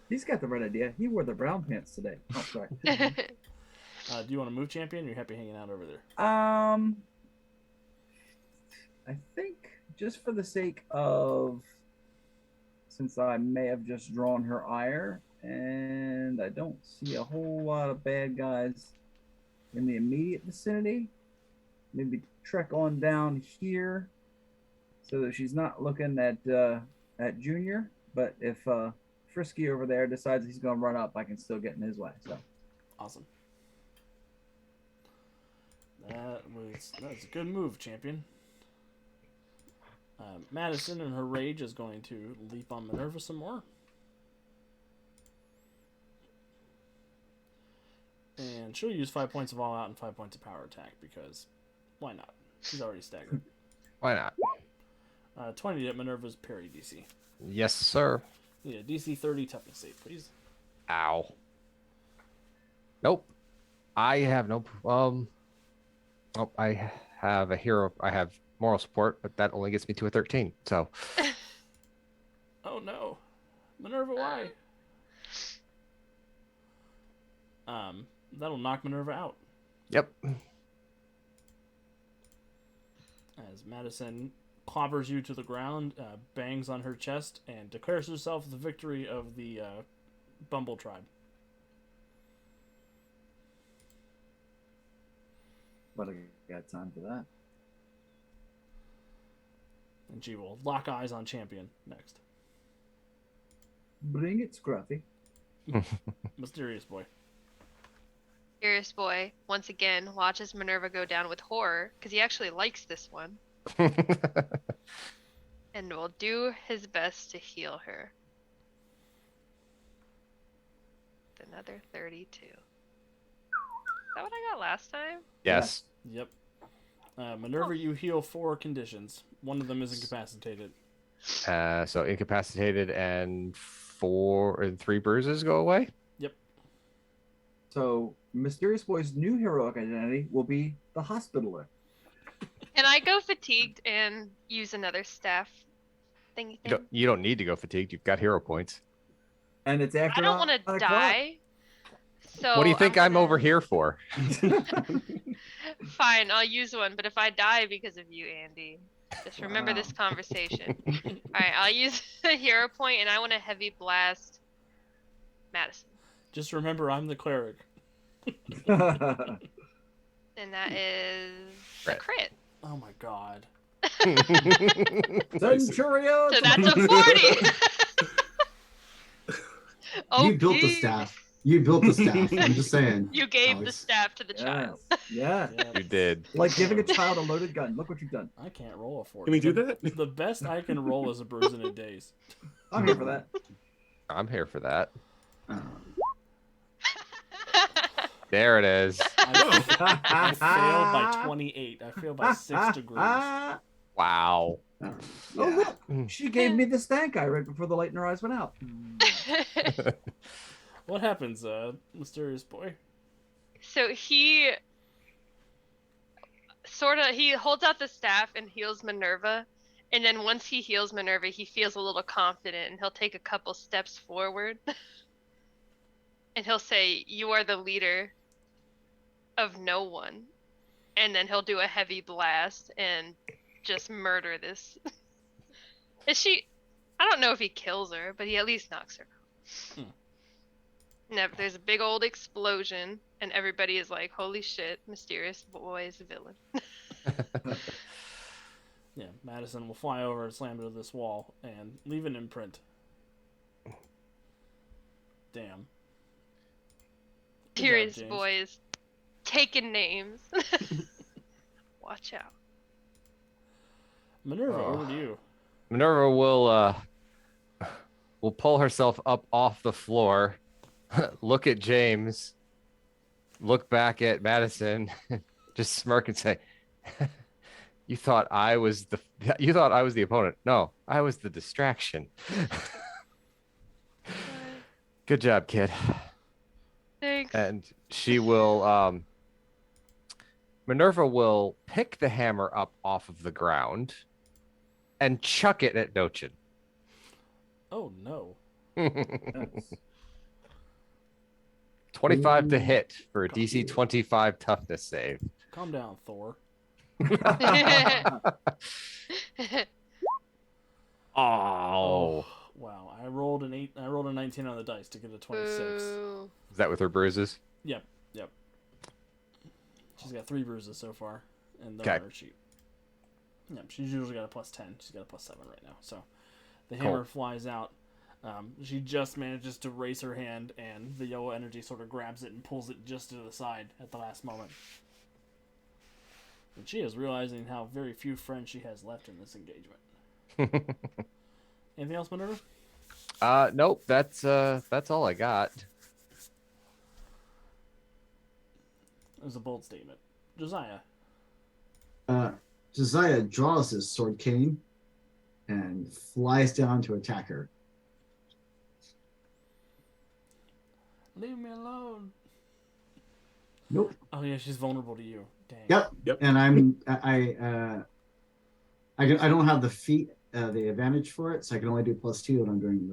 He's got the right idea. He wore the brown pants today. Oh, sorry. Do you want to move, champion? Or are you happy hanging out over there? I think just for the sake of, since I may have just drawn her ire, and I don't see a whole lot of bad guys in the immediate vicinity, maybe trek on down here so that she's not looking at Junior. But if Frisky over there decides he's going to run up, I can still get in his way. So Awesome. That's a good move, champion. Madison, in her rage, is going to leap on Minerva some more. And she'll use 5 points of all out and 5 points of power attack because why not? She's already staggered. Why not? 20 to hit Minerva's parry DC. Yes, sir. Yeah, DC 30 toughness save, please. Ow. Nope. I have no. Oh, I have a hero. I have moral support, but that only gets me to a 13. So. Oh no, Minerva, why? That'll knock Minerva out. Yep. As Madison clobbers you to the ground, bangs on her chest, and declares herself the victory of the Bumble tribe. but I got time for that. And she will lock eyes on Champion next. Bring it, Scruffy. Mysterious boy. Curious boy, once again, watches Minerva go down with horror, because he actually likes this one, and will do his best to heal her. Another 32. Is that what I got last time? Yes. Yep. Minerva, you heal 4 conditions. One of them is incapacitated. So incapacitated and 3 bruises go away. So Mysterious Boy's new heroic identity will be the Hospitaler. Can I go fatigued and use another staff thingy thing? You don't need to go fatigued. You've got hero points. And it's after I don't want 9 to o'clock. die. So What do you think I'm over here for? Fine, I'll use one. But if I die because of you, Andy, just remember this conversation. All right, I'll use a hero point, and I want to heavy blast Madison. Just remember, I'm the cleric. And that is a crit. Oh my god. Centurion! So that's a 40. You built the staff. You built the staff. I'm just saying. You gave the Alex. staff to the child. Yeah. You did. Like giving a child a loaded gun. Look what you've done. I can't roll a 40. Can we do that? The best I can roll is a bruise in a daze. I'm here for that. I'm here for that. Uh, There it is. I failed by 28. I failed by 6 degrees. Wow. Oh, look. She gave me the stank eye right before the light in her eyes went out. What happens, Mysterious Boy? So he holds out the staff and heals Minerva, and then once he heals Minerva, he feels a little confident, and he'll take a couple steps forward, and he'll say, "You are the leader of no one," and then he'll do a heavy blast and just murder this. Is she? I don't know if he kills her, but he at least knocks her out. No, there's a big old explosion, and everybody is like, "Holy shit, Mysterious Boy is a villain." Yeah, Madison will fly over and slam into this wall and leave an imprint. Damn. Good job, Mysterious James. Boy is taking names. Watch out. Minerva, over to you. Minerva will pull herself up off the floor, look at James, look back at Madison, just smirk and say, "You thought I was the opponent. No, I was the distraction." Good job, kid. Thanks. And she will Minerva will pick the hammer up off of the ground and chuck it at Dochin. Oh, no. 25 to hit for a DC 25 toughness save. Calm down, Thor. Oh. Wow, I rolled an 8. I rolled a 19 on the dice to get a 26. Boo. Is that with her bruises? Yep. She's got 3 bruises so far, and they're Okay. on her sheet. Yep, she's usually got a +10. She's got a +7 right now. So the Cool. hammer flies out. She just manages to raise her hand, and the yellow energy sort of grabs it and pulls it just to the side at the last moment. And she is realizing how very few friends she has left in this engagement. Anything else, Minerva? Nope, that's all I got. It was a bold statement. Josiah. Josiah draws his sword cane and flies down to attack her. Leave me alone. Nope. Oh yeah, she's vulnerable to you. Dang. Yep. And I don't have the feat, the advantage for it, so I can only do +2, and I'm doing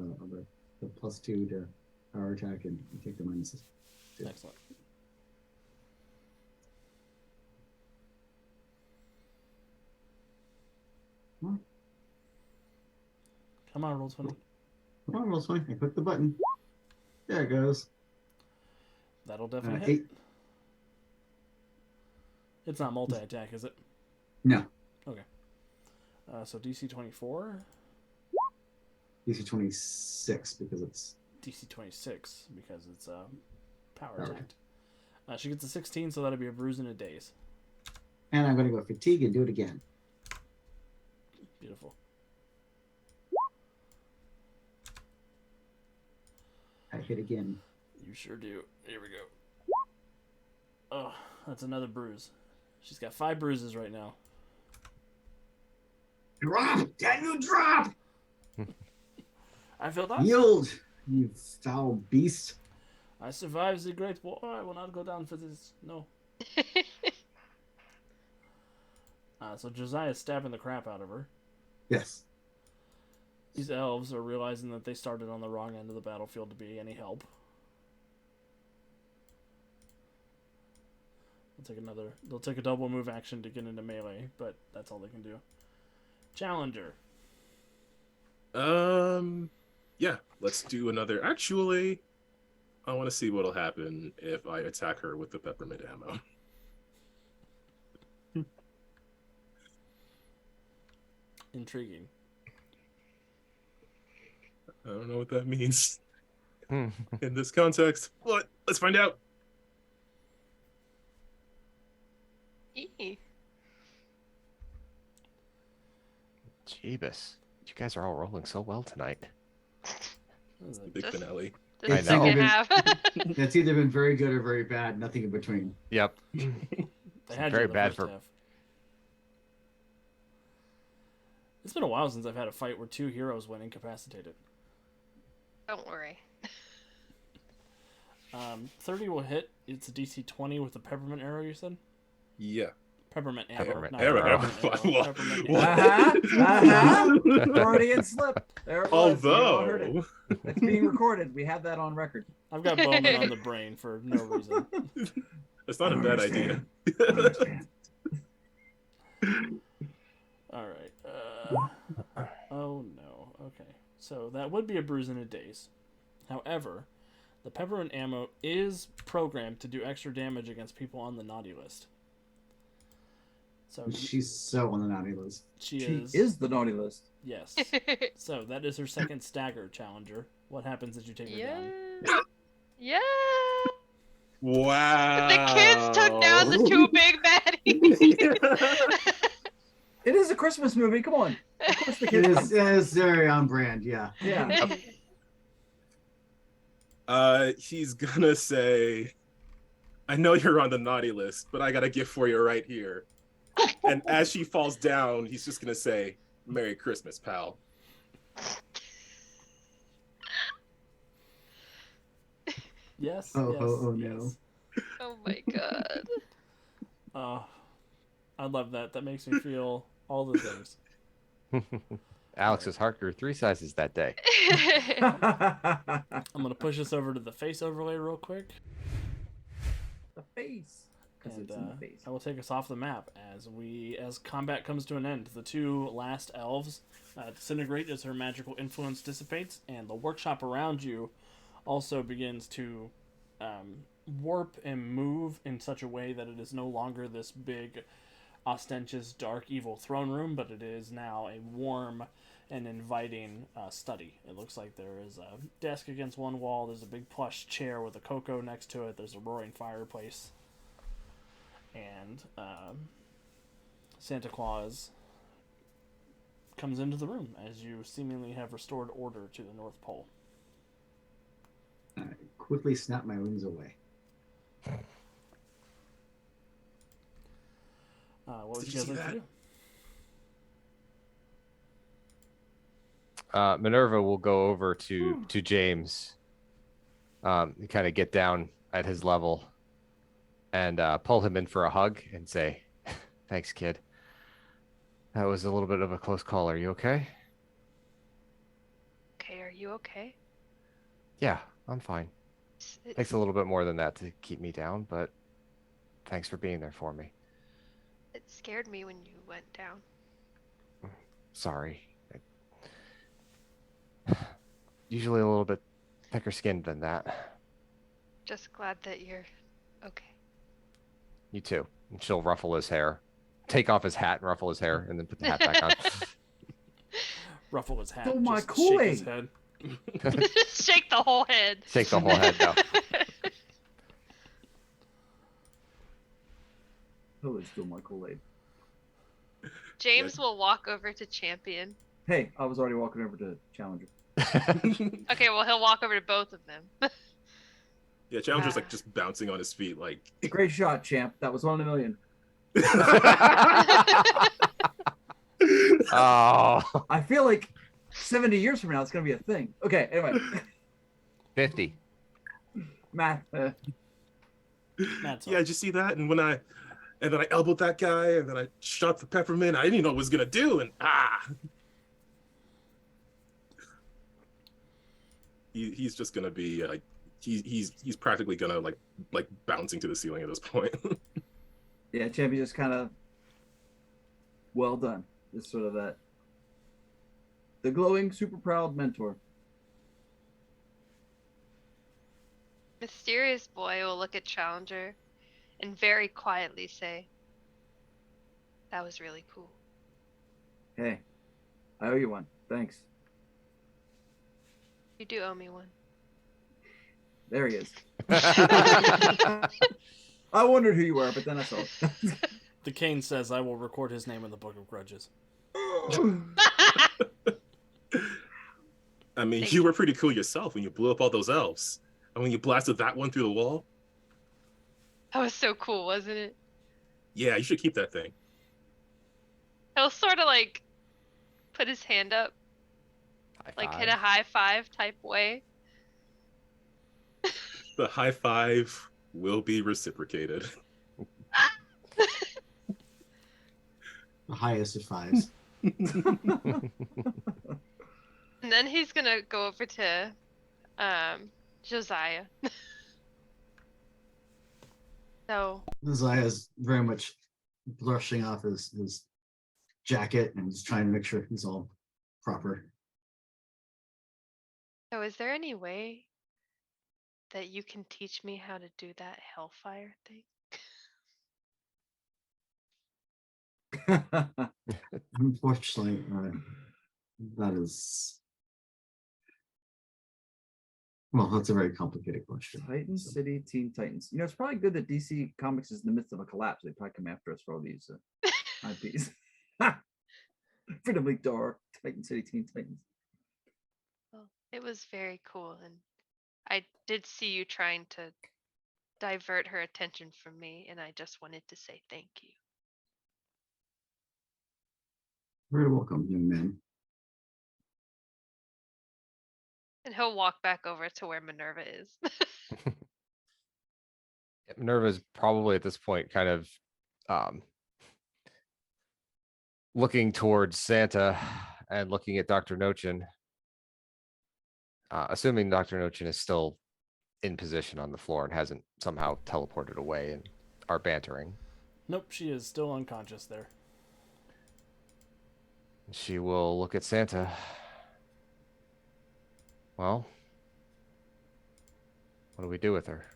the +2 to power attack and take the minuses. Excellent. Come on, roll 20. Come on, roll 20. I click the button. There it goes. That'll definitely hit. 8. It's not multi-attack, is it? No. Okay. So DC 24, DC 26 because it's DC 26 because it's power Power attack. She gets a 16, so that'll be a bruise in a daze. and I'm going to go fatigue and do it again. Beautiful. I hit again. You sure do. Here we go. Oh, that's another bruise. She's got 5 bruises right now. Drop! Daniel, drop! I feel that. Yield, you foul beast. I survived the great war. I will not go down for this. No. So Josiah's stabbing the crap out of her. Yes. These elves are realizing that they started on the wrong end of the battlefield to be any help. They'll take a double move action to get into melee, but that's all they can do. Challenger. Yeah, let's do another. Actually, I want to see what'll happen if I attack her with the peppermint ammo. Intriguing. I don't know what that means in this context, but let's find out. Eee. Jeebus. You guys are all rolling so well tonight. It's the big Just- finale. The I know. second half. That's either been very good or very bad. Nothing in between. Yep. They had Very you in the bad first for- half. It's been a while since I've had a fight where 2 heroes went incapacitated. Don't worry. 30 will hit. It's a DC 20 with a peppermint arrow, you said? Yeah. Peppermint arrow. Peppermint not arrow. peppermint arrow, peppermint What? arrow. Freudian slip. There it was. We all heard it. Although, It's being recorded. We have that on record. I've got Bowman on the brain for no reason. that's not a I bad understand. idea. All right. Oh no. Okay. So that would be a bruise in a daze. However, the peppermint ammo is programmed to do extra damage against people on the naughty list. So She's so on the naughty list. she She is. is the naughty list. Yes. So that is her second stagger challenger. What happens as you take her Yeah. down? Yeah. Wow. The kids took down the 2 big baddies. It is a Christmas movie. Come on. Of course the It kids. is very on brand, yeah. Yeah. He's gonna say, I know you're on the naughty list, but I got a gift for you right here. And as she falls down, he's just gonna say, Merry Christmas, pal. Yes. Oh, yes, oh, oh, yes. no. Oh my god. I love that. That makes me feel all the things. Alex's heart grew 3 sizes that day. I'm gonna push us over to the face overlay real quick, The face. Because and it's in the face. I will take us off the map as combat comes to an end. The 2 last elves disintegrate as her magical influence dissipates, and the workshop around you also begins to warp and move in such a way that it is no longer this big, ostentatious, dark, evil throne room, but it is now a warm and inviting study. It looks like there is a desk against one wall, there's a big plush chair with a cocoa next to it, there's a roaring fireplace, and Santa Claus comes into the room as you seemingly have restored order to the North Pole. I quickly snap my wings away. What would Did you you guys see like to do? Minerva will go over to James, kind of get down at his level, and pull him in for a hug and say, "Thanks, kid. That was a little bit of a close call. Are you okay?" Okay, are you okay? Yeah, I'm fine. It- Takes a little bit more than that to keep me down, but thanks for being there for me. It scared me when you went down. Sorry. Usually a little bit thicker skinned than that. Just glad that you're okay. You too. And she'll ruffle his hair, take off his hat and ruffle his hair, and then put the hat back on. Ruffle his hat. Oh my just shake his Kool-Aid. head. Shake the whole head. Shake the whole head now. Oh, it's still my Kool-Aid. James will walk over to Champion. Hey, I was already walking over to Challenger. Okay, well he'll walk over to both of them. Yeah, Challenger's like just bouncing on his feet, like. Great shot, champ. That was 1 in a million. Oh. I feel like 70 years from now, it's gonna be a thing. Okay, anyway. 50. Math. Matt's Yeah, did you see that? And then I elbowed that guy, and then I shot the peppermint. I didn't even know what it was gonna do, and he's just gonna be like he's practically gonna like bouncing to the ceiling at this point. Yeah, champion just kind of well done. Just sort of that. The glowing, super proud mentor. Mysterious boy will look at Challenger and very quietly say, "That was really cool." Hey, I owe you one. Thanks. You do owe me one. There he is. I wondered who you were, but then I saw it. The Cane says, "I will record his name in the Book of Grudges." I mean, Thank you you. were pretty cool yourself when you blew up all those elves. And when you blasted that one through the wall. That was so cool, wasn't it? Yeah, you should keep that thing. He'll sort of like put his hand up, High like five. hit a high five type way. The high five will be reciprocated. The highest of fives. And then he's gonna go over to Josiah. So Zaya's very much brushing off his jacket and just trying to make sure he's all proper. is there any way that you can teach me how to do that hellfire thing? Unfortunately, that is. Well, that's a very complicated question. Titan City, Teen Titans. You know, it's probably good that DC Comics is in the midst of a collapse. They probably come after us for all these IPs. Freedom Dark, Titan City, Teen Titans. Well, it was very cool, and I did see you trying to divert her attention from me, and I just wanted to say thank you. Very welcome, young man. And he'll walk back over to where Minerva is. Minerva's probably at this point kind of looking towards Santa and looking at Dr. Nochin. Assuming Dr. Nochin is still in position on the floor and hasn't somehow teleported away and are bantering. Nope, she is still unconscious there. She will look at Santa. Well, what do we do with her?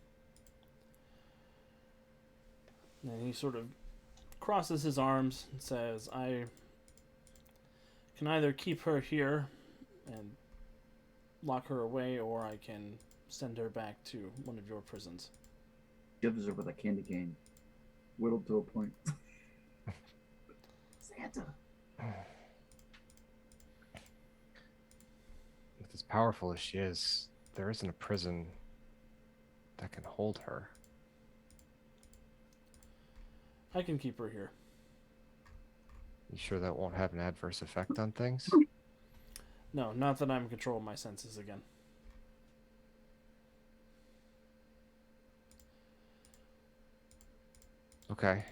And he sort of crosses his arms and says, "I can either keep her here and lock her away, or I can send her back to one of your prisons." Gives her with a candy cane, whittled to a point. Santa. With as powerful as she is, there isn't a prison that can hold her. I can keep her here. You sure that won't have an adverse effect on things? No, not that I'm in control of my senses again. Okay.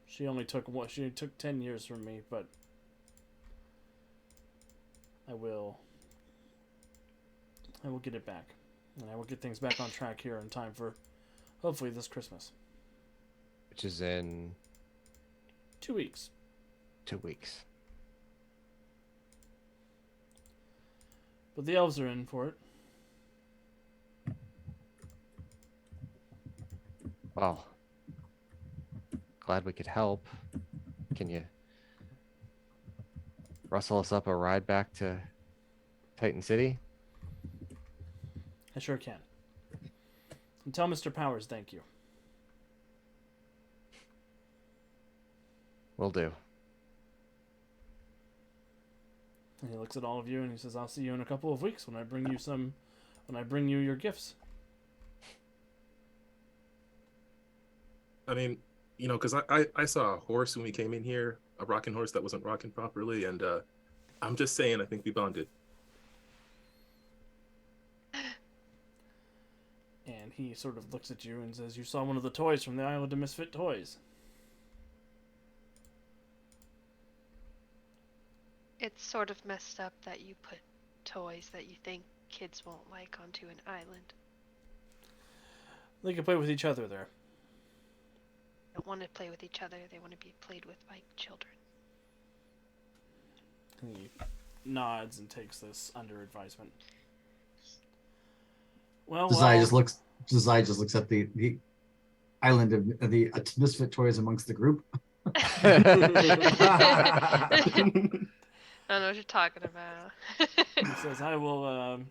She took 10 years from me, but I will get it back. And I will get things back on track here in time for hopefully this Christmas. Which is in 2 weeks. 2 weeks. But the elves are in for it. Well, glad we could help. Can you rustle us up a ride back to Titan City? I sure can. And tell Mr. Powers thank you. Will do. And he looks at all of you and he says, "I'll see you in a couple of weeks when I bring you your gifts." I mean, because I saw a horse when we came in here, a rocking horse that wasn't rocking properly, and I'm just saying, I think we bonded. And he sort of looks at you and says, "You saw one of the toys from the Island of Misfit Toys." It's sort of messed up that you put toys that you think kids won't like onto an island. They can play with each other there. They don't want to play with each other, they want to be played with by children. He nods and takes this under advisement. Well, Josiah just looks at the island of the misfit toys amongst the group. I don't know what you're talking about. He says, I will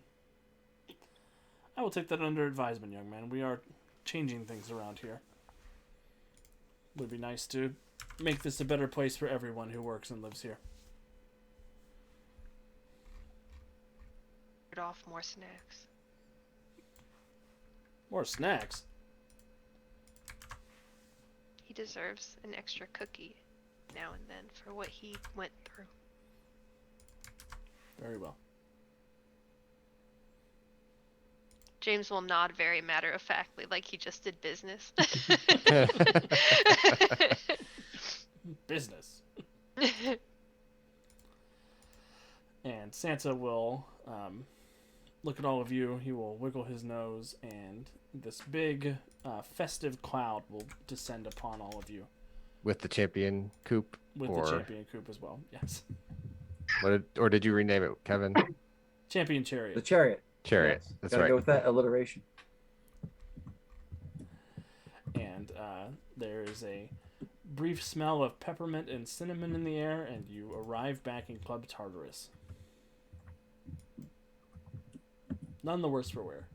take that under advisement, young man. We are changing things around here. Would be nice to make this a better place for everyone who works and lives here. Off more snacks. More snacks? He deserves an extra cookie now and then for what he went through. Very well. James will nod very matter-of-factly, like he just did business. Business. And Santa will look at all of you. He will wiggle his nose, and this big festive cloud will descend upon all of you. With the champion coupe? With the champion coupe as well, yes. Or did you rename it, Kevin? Champion chariot. The chariot. Chariot. Yes. That's Gotta right. go with that alliteration. And there is a brief smell of peppermint and cinnamon in the air, and you arrive back in Club Tartarus. None the worse for wear.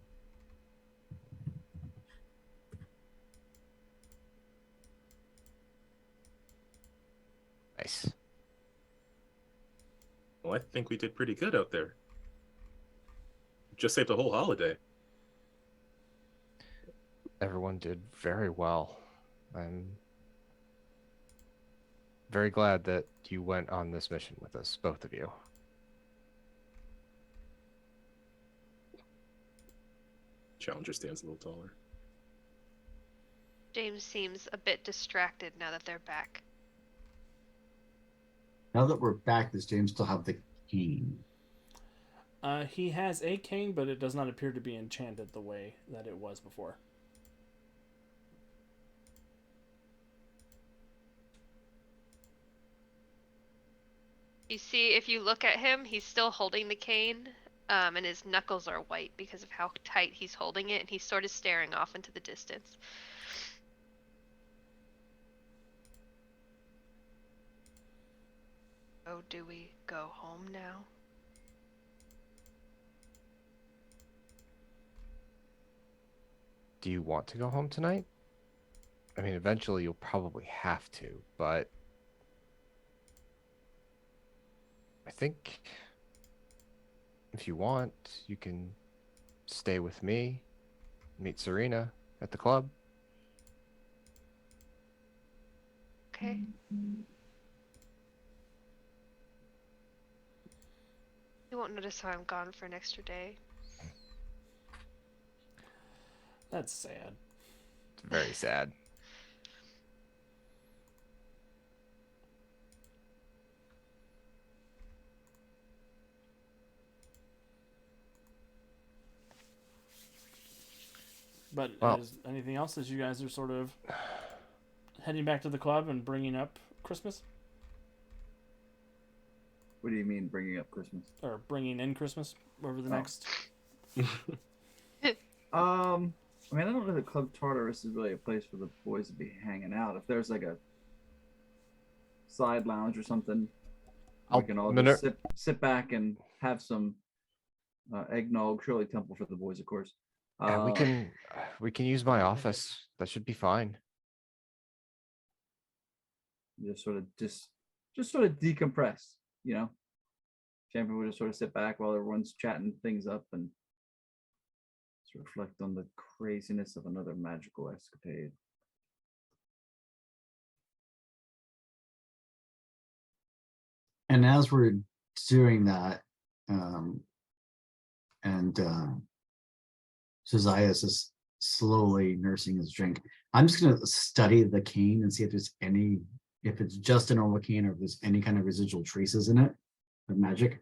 Nice. Well, I think we did pretty good out there. Just saved a whole holiday. Everyone did very well. I'm very glad that you went on this mission with us, both of you. Challenger stands a little taller. James seems a bit distracted now that they're back. Now that we're back, does James still have the cane? He has a cane, but it does not appear to be enchanted the way that it was before. You see, if you look at him, he's still holding the cane, and his knuckles are white because of how tight he's holding it, and he's sort of staring off into the distance. Oh, do we go home now? Do you want to go home tonight? I mean, eventually you'll probably have to, but I think if you want, you can stay with me, meet Serena at the club. Okay. You won't notice how I'm gone for an extra day. That's sad. It's very sad. But Well- is anything else as you guys are sort of heading back to the club and bringing up Christmas? What do you mean bringing up Christmas? Or bringing in Christmas over the next... I mean, I don't know that Club Tartarus is really a place for the boys to be hanging out. If there's like a side lounge or something, we can all just sit back and have some eggnog, Shirley Temple for the boys, of course. Yeah, we can use my office. That should be fine. Just sort of decompress, you know. Champion would just sort of sit back while everyone's chatting things up and reflect on the craziness of another magical escapade. And as we're doing that, and Josiah is just slowly nursing his drink. I'm just gonna study the cane and see if if it's just a normal cane or if there's any kind of residual traces in it of magic.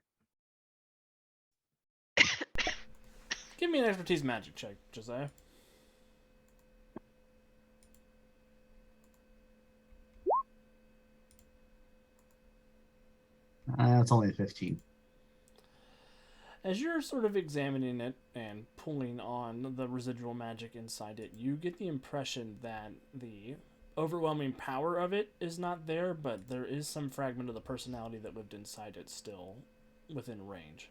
Give me an expertise magic check, Josiah. It's only a 15. As you're sort of examining it and pulling on the residual magic inside it, you get the impression that the overwhelming power of it is not there, but there is some fragment of the personality that lived inside it still within range.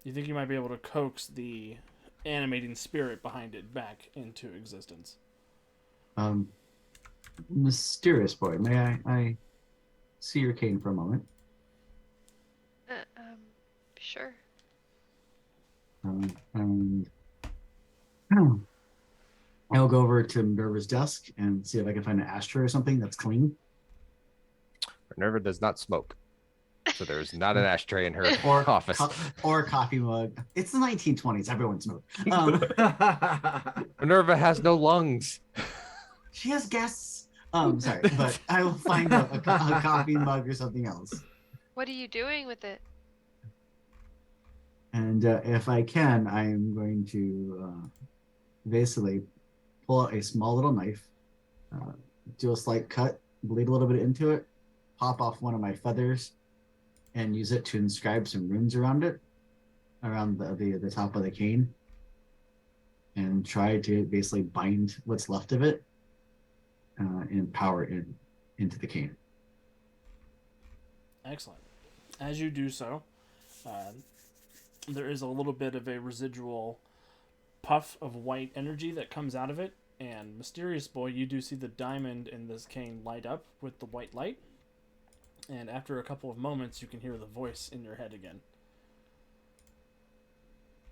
You think you might be able to coax the animating spirit behind it back into existence. Mysterious boy, may I see your cane for a moment? Sure. And I'll go over to Minerva's desk and see if I can find an ashtray or something that's clean. Minerva does not smoke, so there's not an ashtray in her Or office. Or a coffee mug. It's the 1920s. Everyone smoked. Minerva has no lungs. She has guests. Sorry, but I will find a coffee mug or something else. What are you doing with it? And if I can, I'm going to basically pull out a small little knife, do a slight cut, bleed a little bit into it, pop off one of my feathers, and use it to inscribe some runes around it, around the top of the cane, and try to basically bind what's left of it and power it into the cane. Excellent. As you do so, there is a little bit of a residual puff of white energy that comes out of it, and Mysterious Boy, you do see the diamond in this cane light up with the white light, and after a couple of moments you can hear the voice in your head again.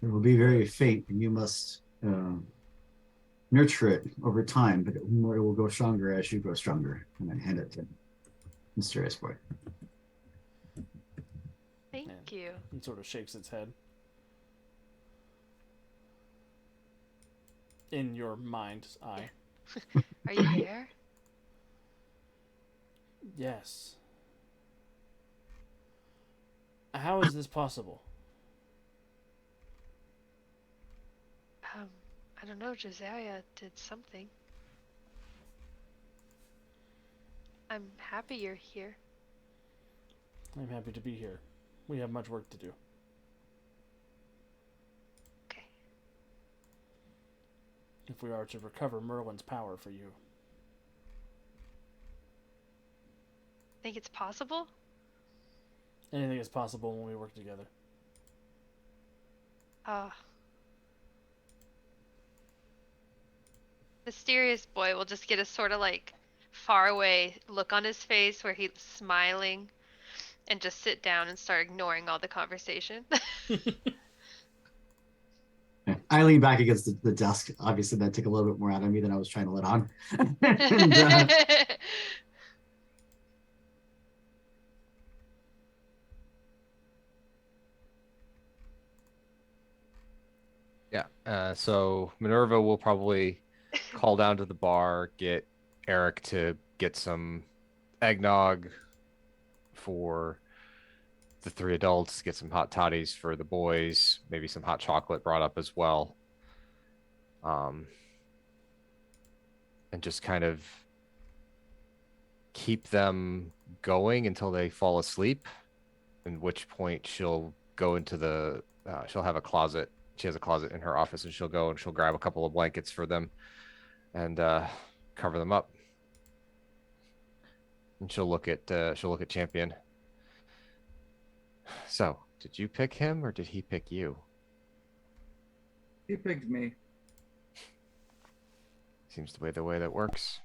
It will be very faint, and you must nurture it over time, but it will go stronger as you grow stronger. And I hand it to Mysterious Boy. Thank you. It sort of shakes its head. In your mind's eye. Are you there? Yes. How is this possible? I don't know. Josiah did something. I'm happy you're here. I'm happy to be here. We have much work to do. Okay. If we are to recover Merlin's power for you. Think it's possible? Anything is possible when we work together. Mysterious Boy will just get a sort of like far away look on his face where he's smiling and just sit down and start ignoring all the conversation. I lean back against the desk. Obviously, that took a little bit more out of me than I was trying to let on. So Minerva will probably call down to the bar, get Eric to get some eggnog for the 3 adults, get some hot toddies for the boys, maybe some hot chocolate brought up as well. And just kind of keep them going until they fall asleep, at which point she'll go into she'll have a closet. She has a closet in her office, and she'll go and she'll grab a couple of blankets for them and cover them up. And she'll look at Champion. So, did you pick him or did he pick you? He picked me. Seems to be the way that works.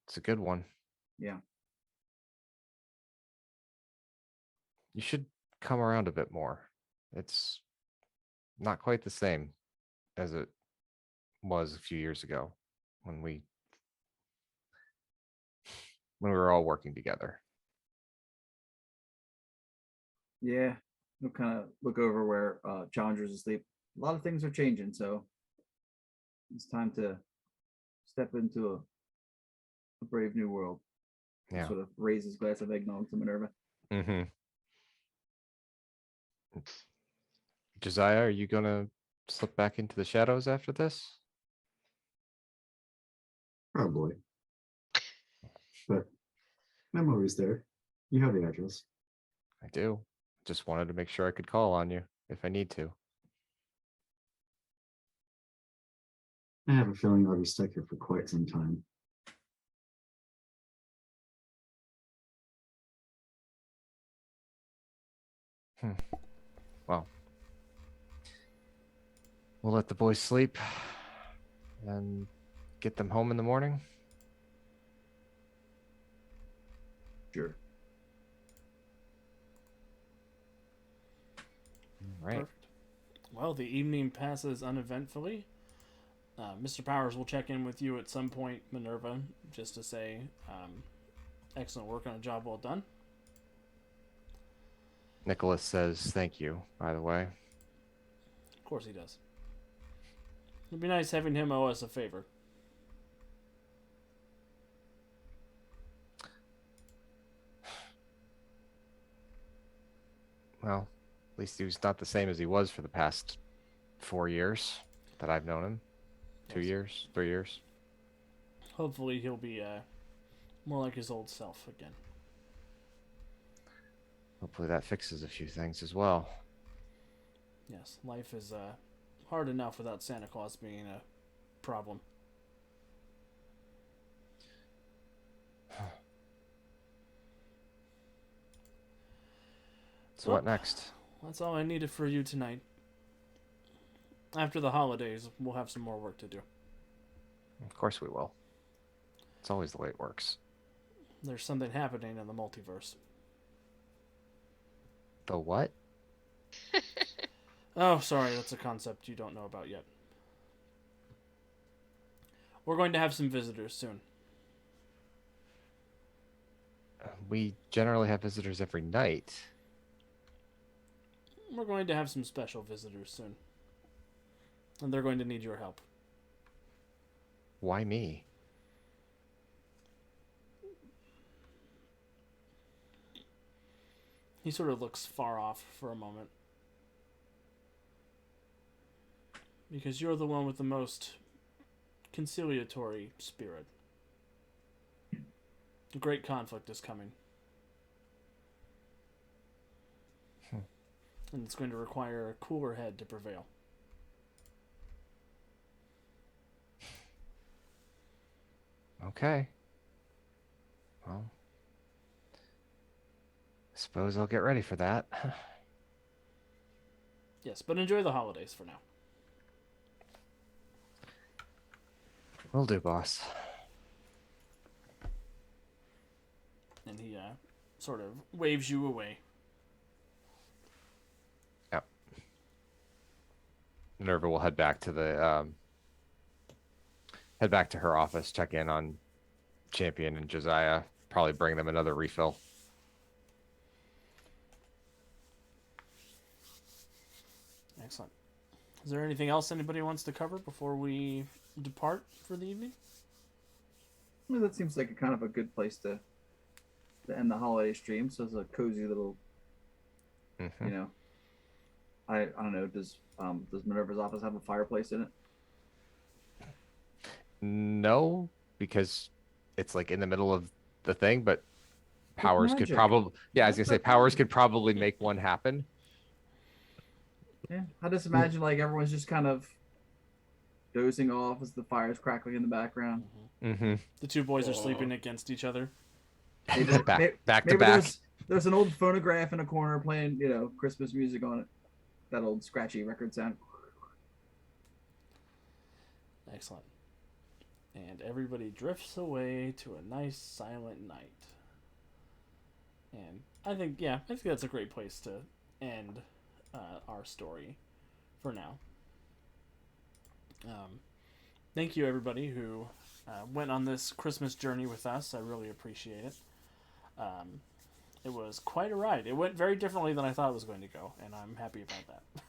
It's a good one. Yeah. You should come around a bit more. It's not quite the same as it was a few years ago when we were all working together. Yeah, we'll kind of look over where Challenger's asleep. A lot of things are changing, so it's time to step into a brave new world. Yeah. Sort of raise his glass of eggnog to Minerva. Mm-hmm. Josiah, are you gonna slip back into the shadows after this? Probably. But I'm always there. You have the address. I do. Just wanted to make sure I could call on you if I need to. I have a feeling I'll be stuck here for quite some time. Well, we'll let the boys sleep and get them home in the morning. Sure. All right. Perfect. Well, the evening passes uneventfully. Mr. Powers will check in with you at some point, Minerva, just to say excellent work on a job well done. Nicholas says thank you, by the way. Of course he does. It'd be nice having him owe us a favor. Well, at least he was not the same as he was for the past 4 years that I've known him. 2 Yes. years, 3 years. Hopefully he'll be more like his old self again. Hopefully that fixes a few things as well. Yes, life is hard enough without Santa Claus being a problem. So what next? That's all I needed for you tonight. After the holidays, we'll have some more work to do. Of course we will. It's always the way it works. There's something happening in the multiverse. The what? Oh, sorry, that's a concept you don't know about yet. We're going to have some visitors soon. We generally have visitors every night. We're going to have some special visitors soon. And they're going to need your help. Why me? He sort of looks far off for a moment. Because you're the one with the most conciliatory spirit. A great conflict is coming. And it's going to require a cooler head to prevail. Okay. Well, I suppose I'll get ready for that. Yes, but enjoy the holidays for now. Will do, boss. And he sort of waves you away. Yep. Minerva will head back to the head back to her office, check in on Champion and Josiah, probably bring them another refill. Excellent. Is there anything else anybody wants to cover before we depart for the evening? Well, that seems like a kind of a good place to end the holiday stream. So it's a cozy little, Mm-hmm. you know. I don't know. Does Minerva's office have a fireplace in it? No, because it's like in the middle of the thing, but Powers could magic. probably, yeah, I was That's gonna say the Powers thing. could probably make one happen. Yeah. I just imagine like everyone's just kind of dozing off as the fire's crackling in the background. Mm-hmm. The two boys are sleeping against each other. Maybe, back to maybe back. there's an old phonograph in a corner playing, Christmas music on it. That old scratchy record sound. Excellent. And everybody drifts away to a nice silent night. And I think that's a great place to end our story for now. Thank you, everybody who went on this Christmas journey with us. I really appreciate it. It was quite a ride. It went very differently than I thought it was going to go, and I'm happy about that.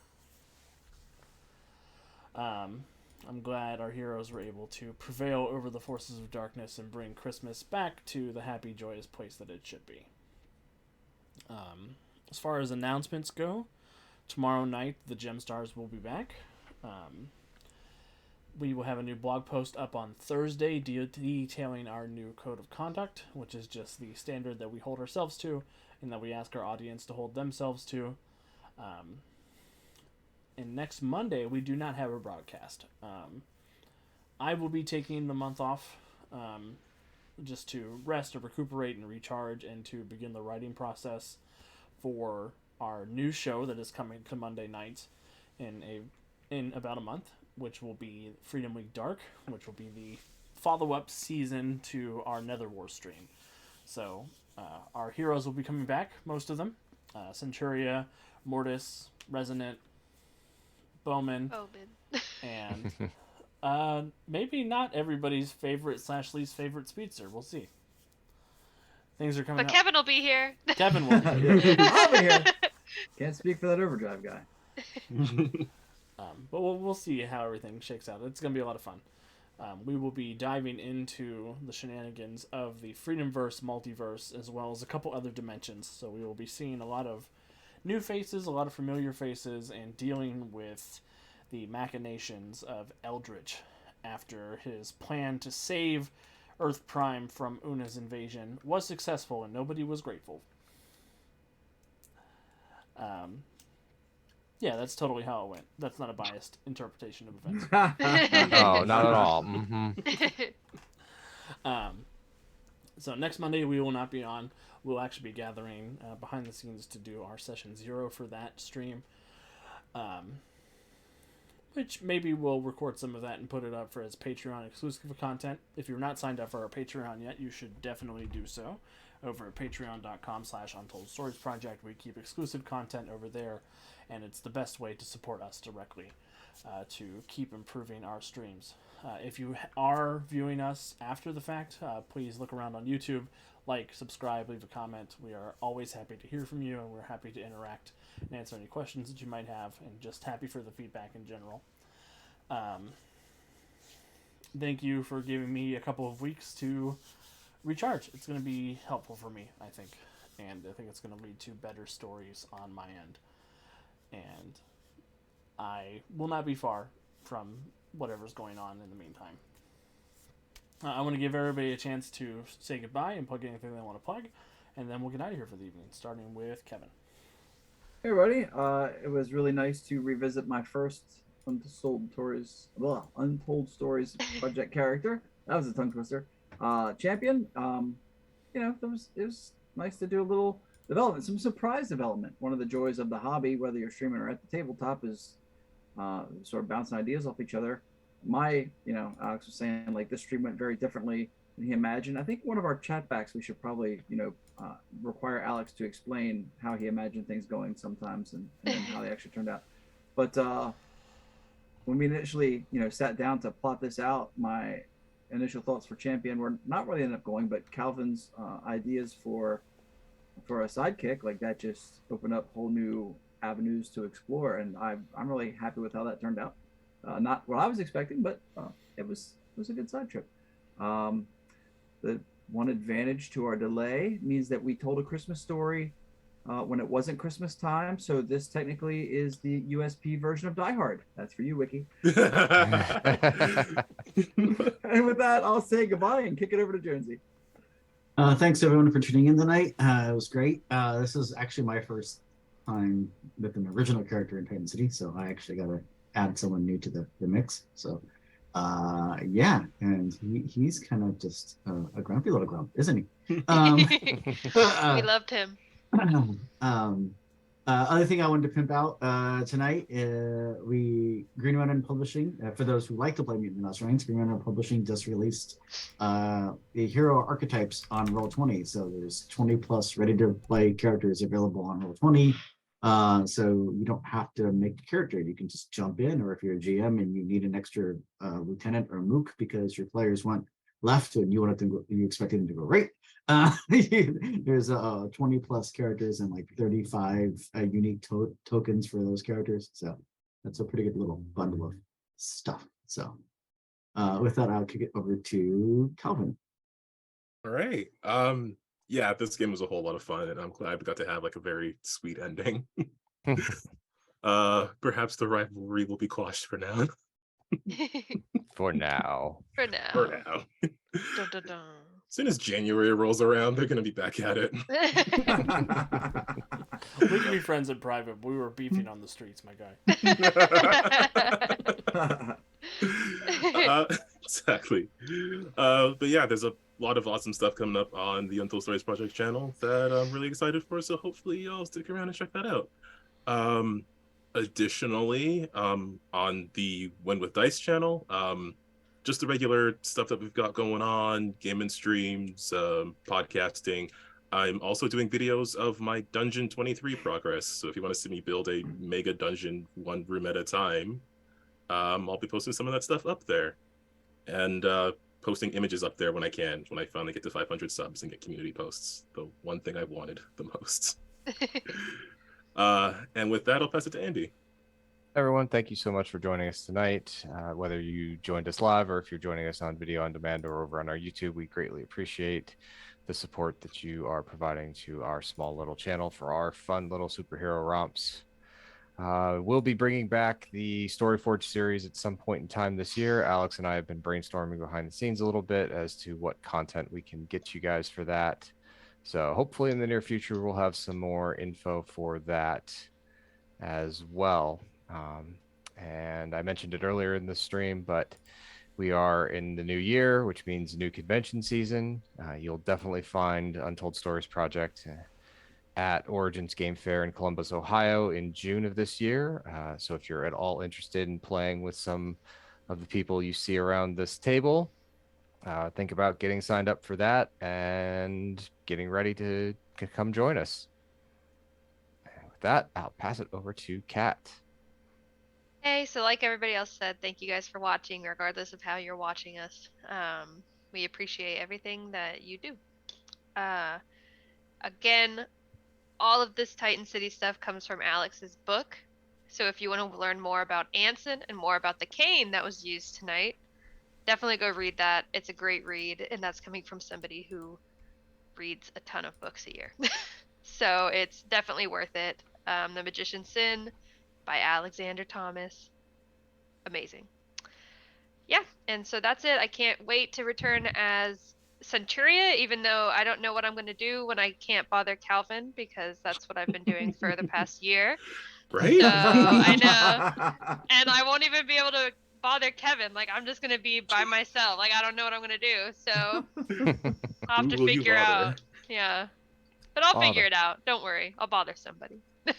I'm glad our heroes were able to prevail over the forces of darkness and bring Christmas back to the happy, joyous place that it should be. As far as announcements go, tomorrow night the Gemstars will be back. We will have a new blog post up on Thursday detailing our new code of conduct, which is just the standard that we hold ourselves to and that we ask our audience to hold themselves to. And next Monday, we do not have a broadcast. I will be taking the month off just to rest, to recuperate, and recharge, and to begin the writing process for our new show that is coming to Monday nights in about a month, which will be Freedom Week Dark, which will be the follow-up season to our Nether War stream. So our heroes will be coming back, most of them. Centuria, Mortis, Resonant, Bowman, and maybe not everybody's favorite / least favorite speedster. We'll see. Things are coming But up. Kevin will be here. Kevin will be here. I'll be here. Can't speak for that overdrive guy. But we'll see how everything shakes out. It's going to be a lot of fun. We will be diving into the shenanigans of the Freedomverse multiverse, as well as a couple other dimensions. So we will be seeing a lot of new faces, a lot of familiar faces, and dealing with the machinations of Eldritch after his plan to save Earth Prime from Una's invasion was successful and nobody was grateful. Yeah, that's totally how it went. That's not a biased interpretation of events. Oh, not at all. Mm-hmm. So next Monday we will not be on. We'll actually be gathering behind the scenes to do our session 0 for that stream. Which maybe we'll record some of that and put it up for as Patreon exclusive content. If you're not signed up for our Patreon yet, you should definitely do so. Over at patreon.com/Untold Stories Project, we keep exclusive content over there, and it's the best way to support us directly to keep improving our streams. If you are viewing us after the fact, please look around on YouTube, like, subscribe, leave a comment. We are always happy to hear from you, and we're happy to interact and answer any questions that you might have, and just happy for the feedback in general. Thank you for giving me a couple of weeks to recharge. It's going to be helpful for me, I think, and I think it's going to lead to better stories on my end. And I will not be far from whatever's going on in the meantime. I want to give everybody a chance to say goodbye and plug anything they want to plug, and then we'll get out of here for the evening, starting with Kevin. Hey everybody, it was really nice to revisit my first Untold Stories project character. That was a tongue twister. Champion. It was nice to do a little development, some surprise development. One of the joys of the hobby, whether you're streaming or at the tabletop, is sort of bouncing ideas off each other. Alex was saying like this stream went very differently than he imagined. I think one of our chatbacks we should probably require Alex to explain how he imagined things going sometimes and how they actually turned out. But when we initially sat down to plot this out, my initial thoughts for Champion were not really ended up going, but Calvin's ideas for a sidekick like that just opened up whole new avenues to explore, and I'm really happy with how that turned out. Not what I was expecting, but it was a good side trip. The one advantage to our delay means that we told a Christmas story when it wasn't Christmas time, so this technically is the USP version of Die Hard. That's for you, Wiki. And with that, I'll say goodbye and kick it over to Jonesy. Thanks everyone for tuning in tonight. It was great. This is actually my first time with an original character in Titan City, so I actually got to add someone new to the mix. So and he's kind of just a grumpy little grump, isn't he? We loved him. Other thing I wanted to pimp out tonight, Green Runner Publishing, for those who like to play Mutant Mouse Ranks, Green Runner Publishing just released the hero archetypes on Roll20. So there's 20 plus ready to play characters available on Roll20. So you don't have to make a character. You can just jump in, or if you're a GM and you need an extra lieutenant or mook because your players want left and you expected them to go right. There's 20 plus characters and like 35 unique tokens for those characters. So that's a pretty good little bundle of stuff. So with that, I'll kick it over to Calvin. All right. Yeah, this game was a whole lot of fun, and I'm glad we got to have like a very sweet ending. Perhaps the rivalry will be quashed for now. For now. For now. For now. Dun, dun, dun. As soon as January rolls around, they're gonna be back at it. We can be friends in private. But we were beefing on the streets, my guy. Exactly. But yeah, there's a lot of awesome stuff coming up on the Untold Stories Project channel that I'm really excited for. So hopefully y'all stick around and check that out. Additionally, on the Win with Dice channel, just the regular stuff that we've got going on, gaming streams, podcasting. I'm also doing videos of my Dungeon 23 progress. So if you want to see me build a mega dungeon one room at a time, I'll be posting some of that stuff up there. And posting images up there when I can, when I finally get to 500 subs and get community posts. The one thing I've wanted the most. And with that, I'll pass it to Andy. Everyone, thank you so much for joining us tonight. Whether you joined us live or if you're joining us on video on demand or over on our YouTube, we greatly appreciate the support that you are providing to our small little channel for our fun little superhero romps. We'll be bringing back the Storyforge series at some point in time this year. Alex and I have been brainstorming behind the scenes a little bit as to what content we can get you guys for that. So hopefully in the near future, we'll have some more info for that as well. And I mentioned it earlier in the stream, but we are in the new year, which means new convention season. You'll definitely find Untold Stories Project at Origins Game Fair in Columbus, Ohio in June of this year. So if you're at all interested in playing with some of the people you see around this table, think about getting signed up for that and getting ready to come join us. And with that, I'll pass it over to Kat. Hey, so like everybody else said, thank you guys for watching, regardless of how you're watching us. We appreciate everything that you do. Again, all of this Titan City stuff comes from Alex's book. So if you want to learn more about Anson and more about the cane that was used tonight, definitely go read that. It's a great read, and that's coming from somebody who reads a ton of books a year. So it's definitely worth it. The Magician's Sin by Alexander Thomas. Amazing. Yeah, and so that's it. I can't wait to return as Centuria, even though I don't know what I'm going to do when I can't bother Calvin, because that's what I've been doing for the past year. Right? So I know. And I won't even be able to bother Kevin. Like, I'm just going to be by myself. Like, I don't know what I'm going to do. So I'll have Who to will you figure bother? out. Yeah. But I'll Bother. figure it out. Don't worry. I'll bother somebody. Yeah.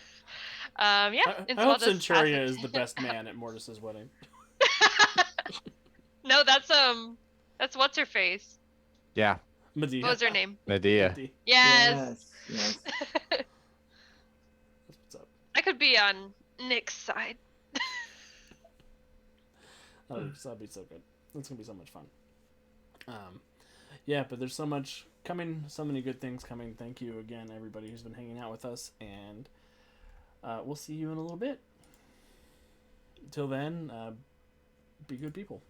And I so I'll hope just pass Centuria it. is the best man at Mortis's wedding. No, that's what's her face. Yeah, Medea. What was her name? Medea. Medea. Yes. Yes. That's what's up. I could be on Nick's side. That'd be so good. It's gonna be so much fun. Yeah, but there's so much coming, so many good things coming. Thank you again, everybody who's been hanging out with us, and we'll see you in a little bit. Until then, be good people.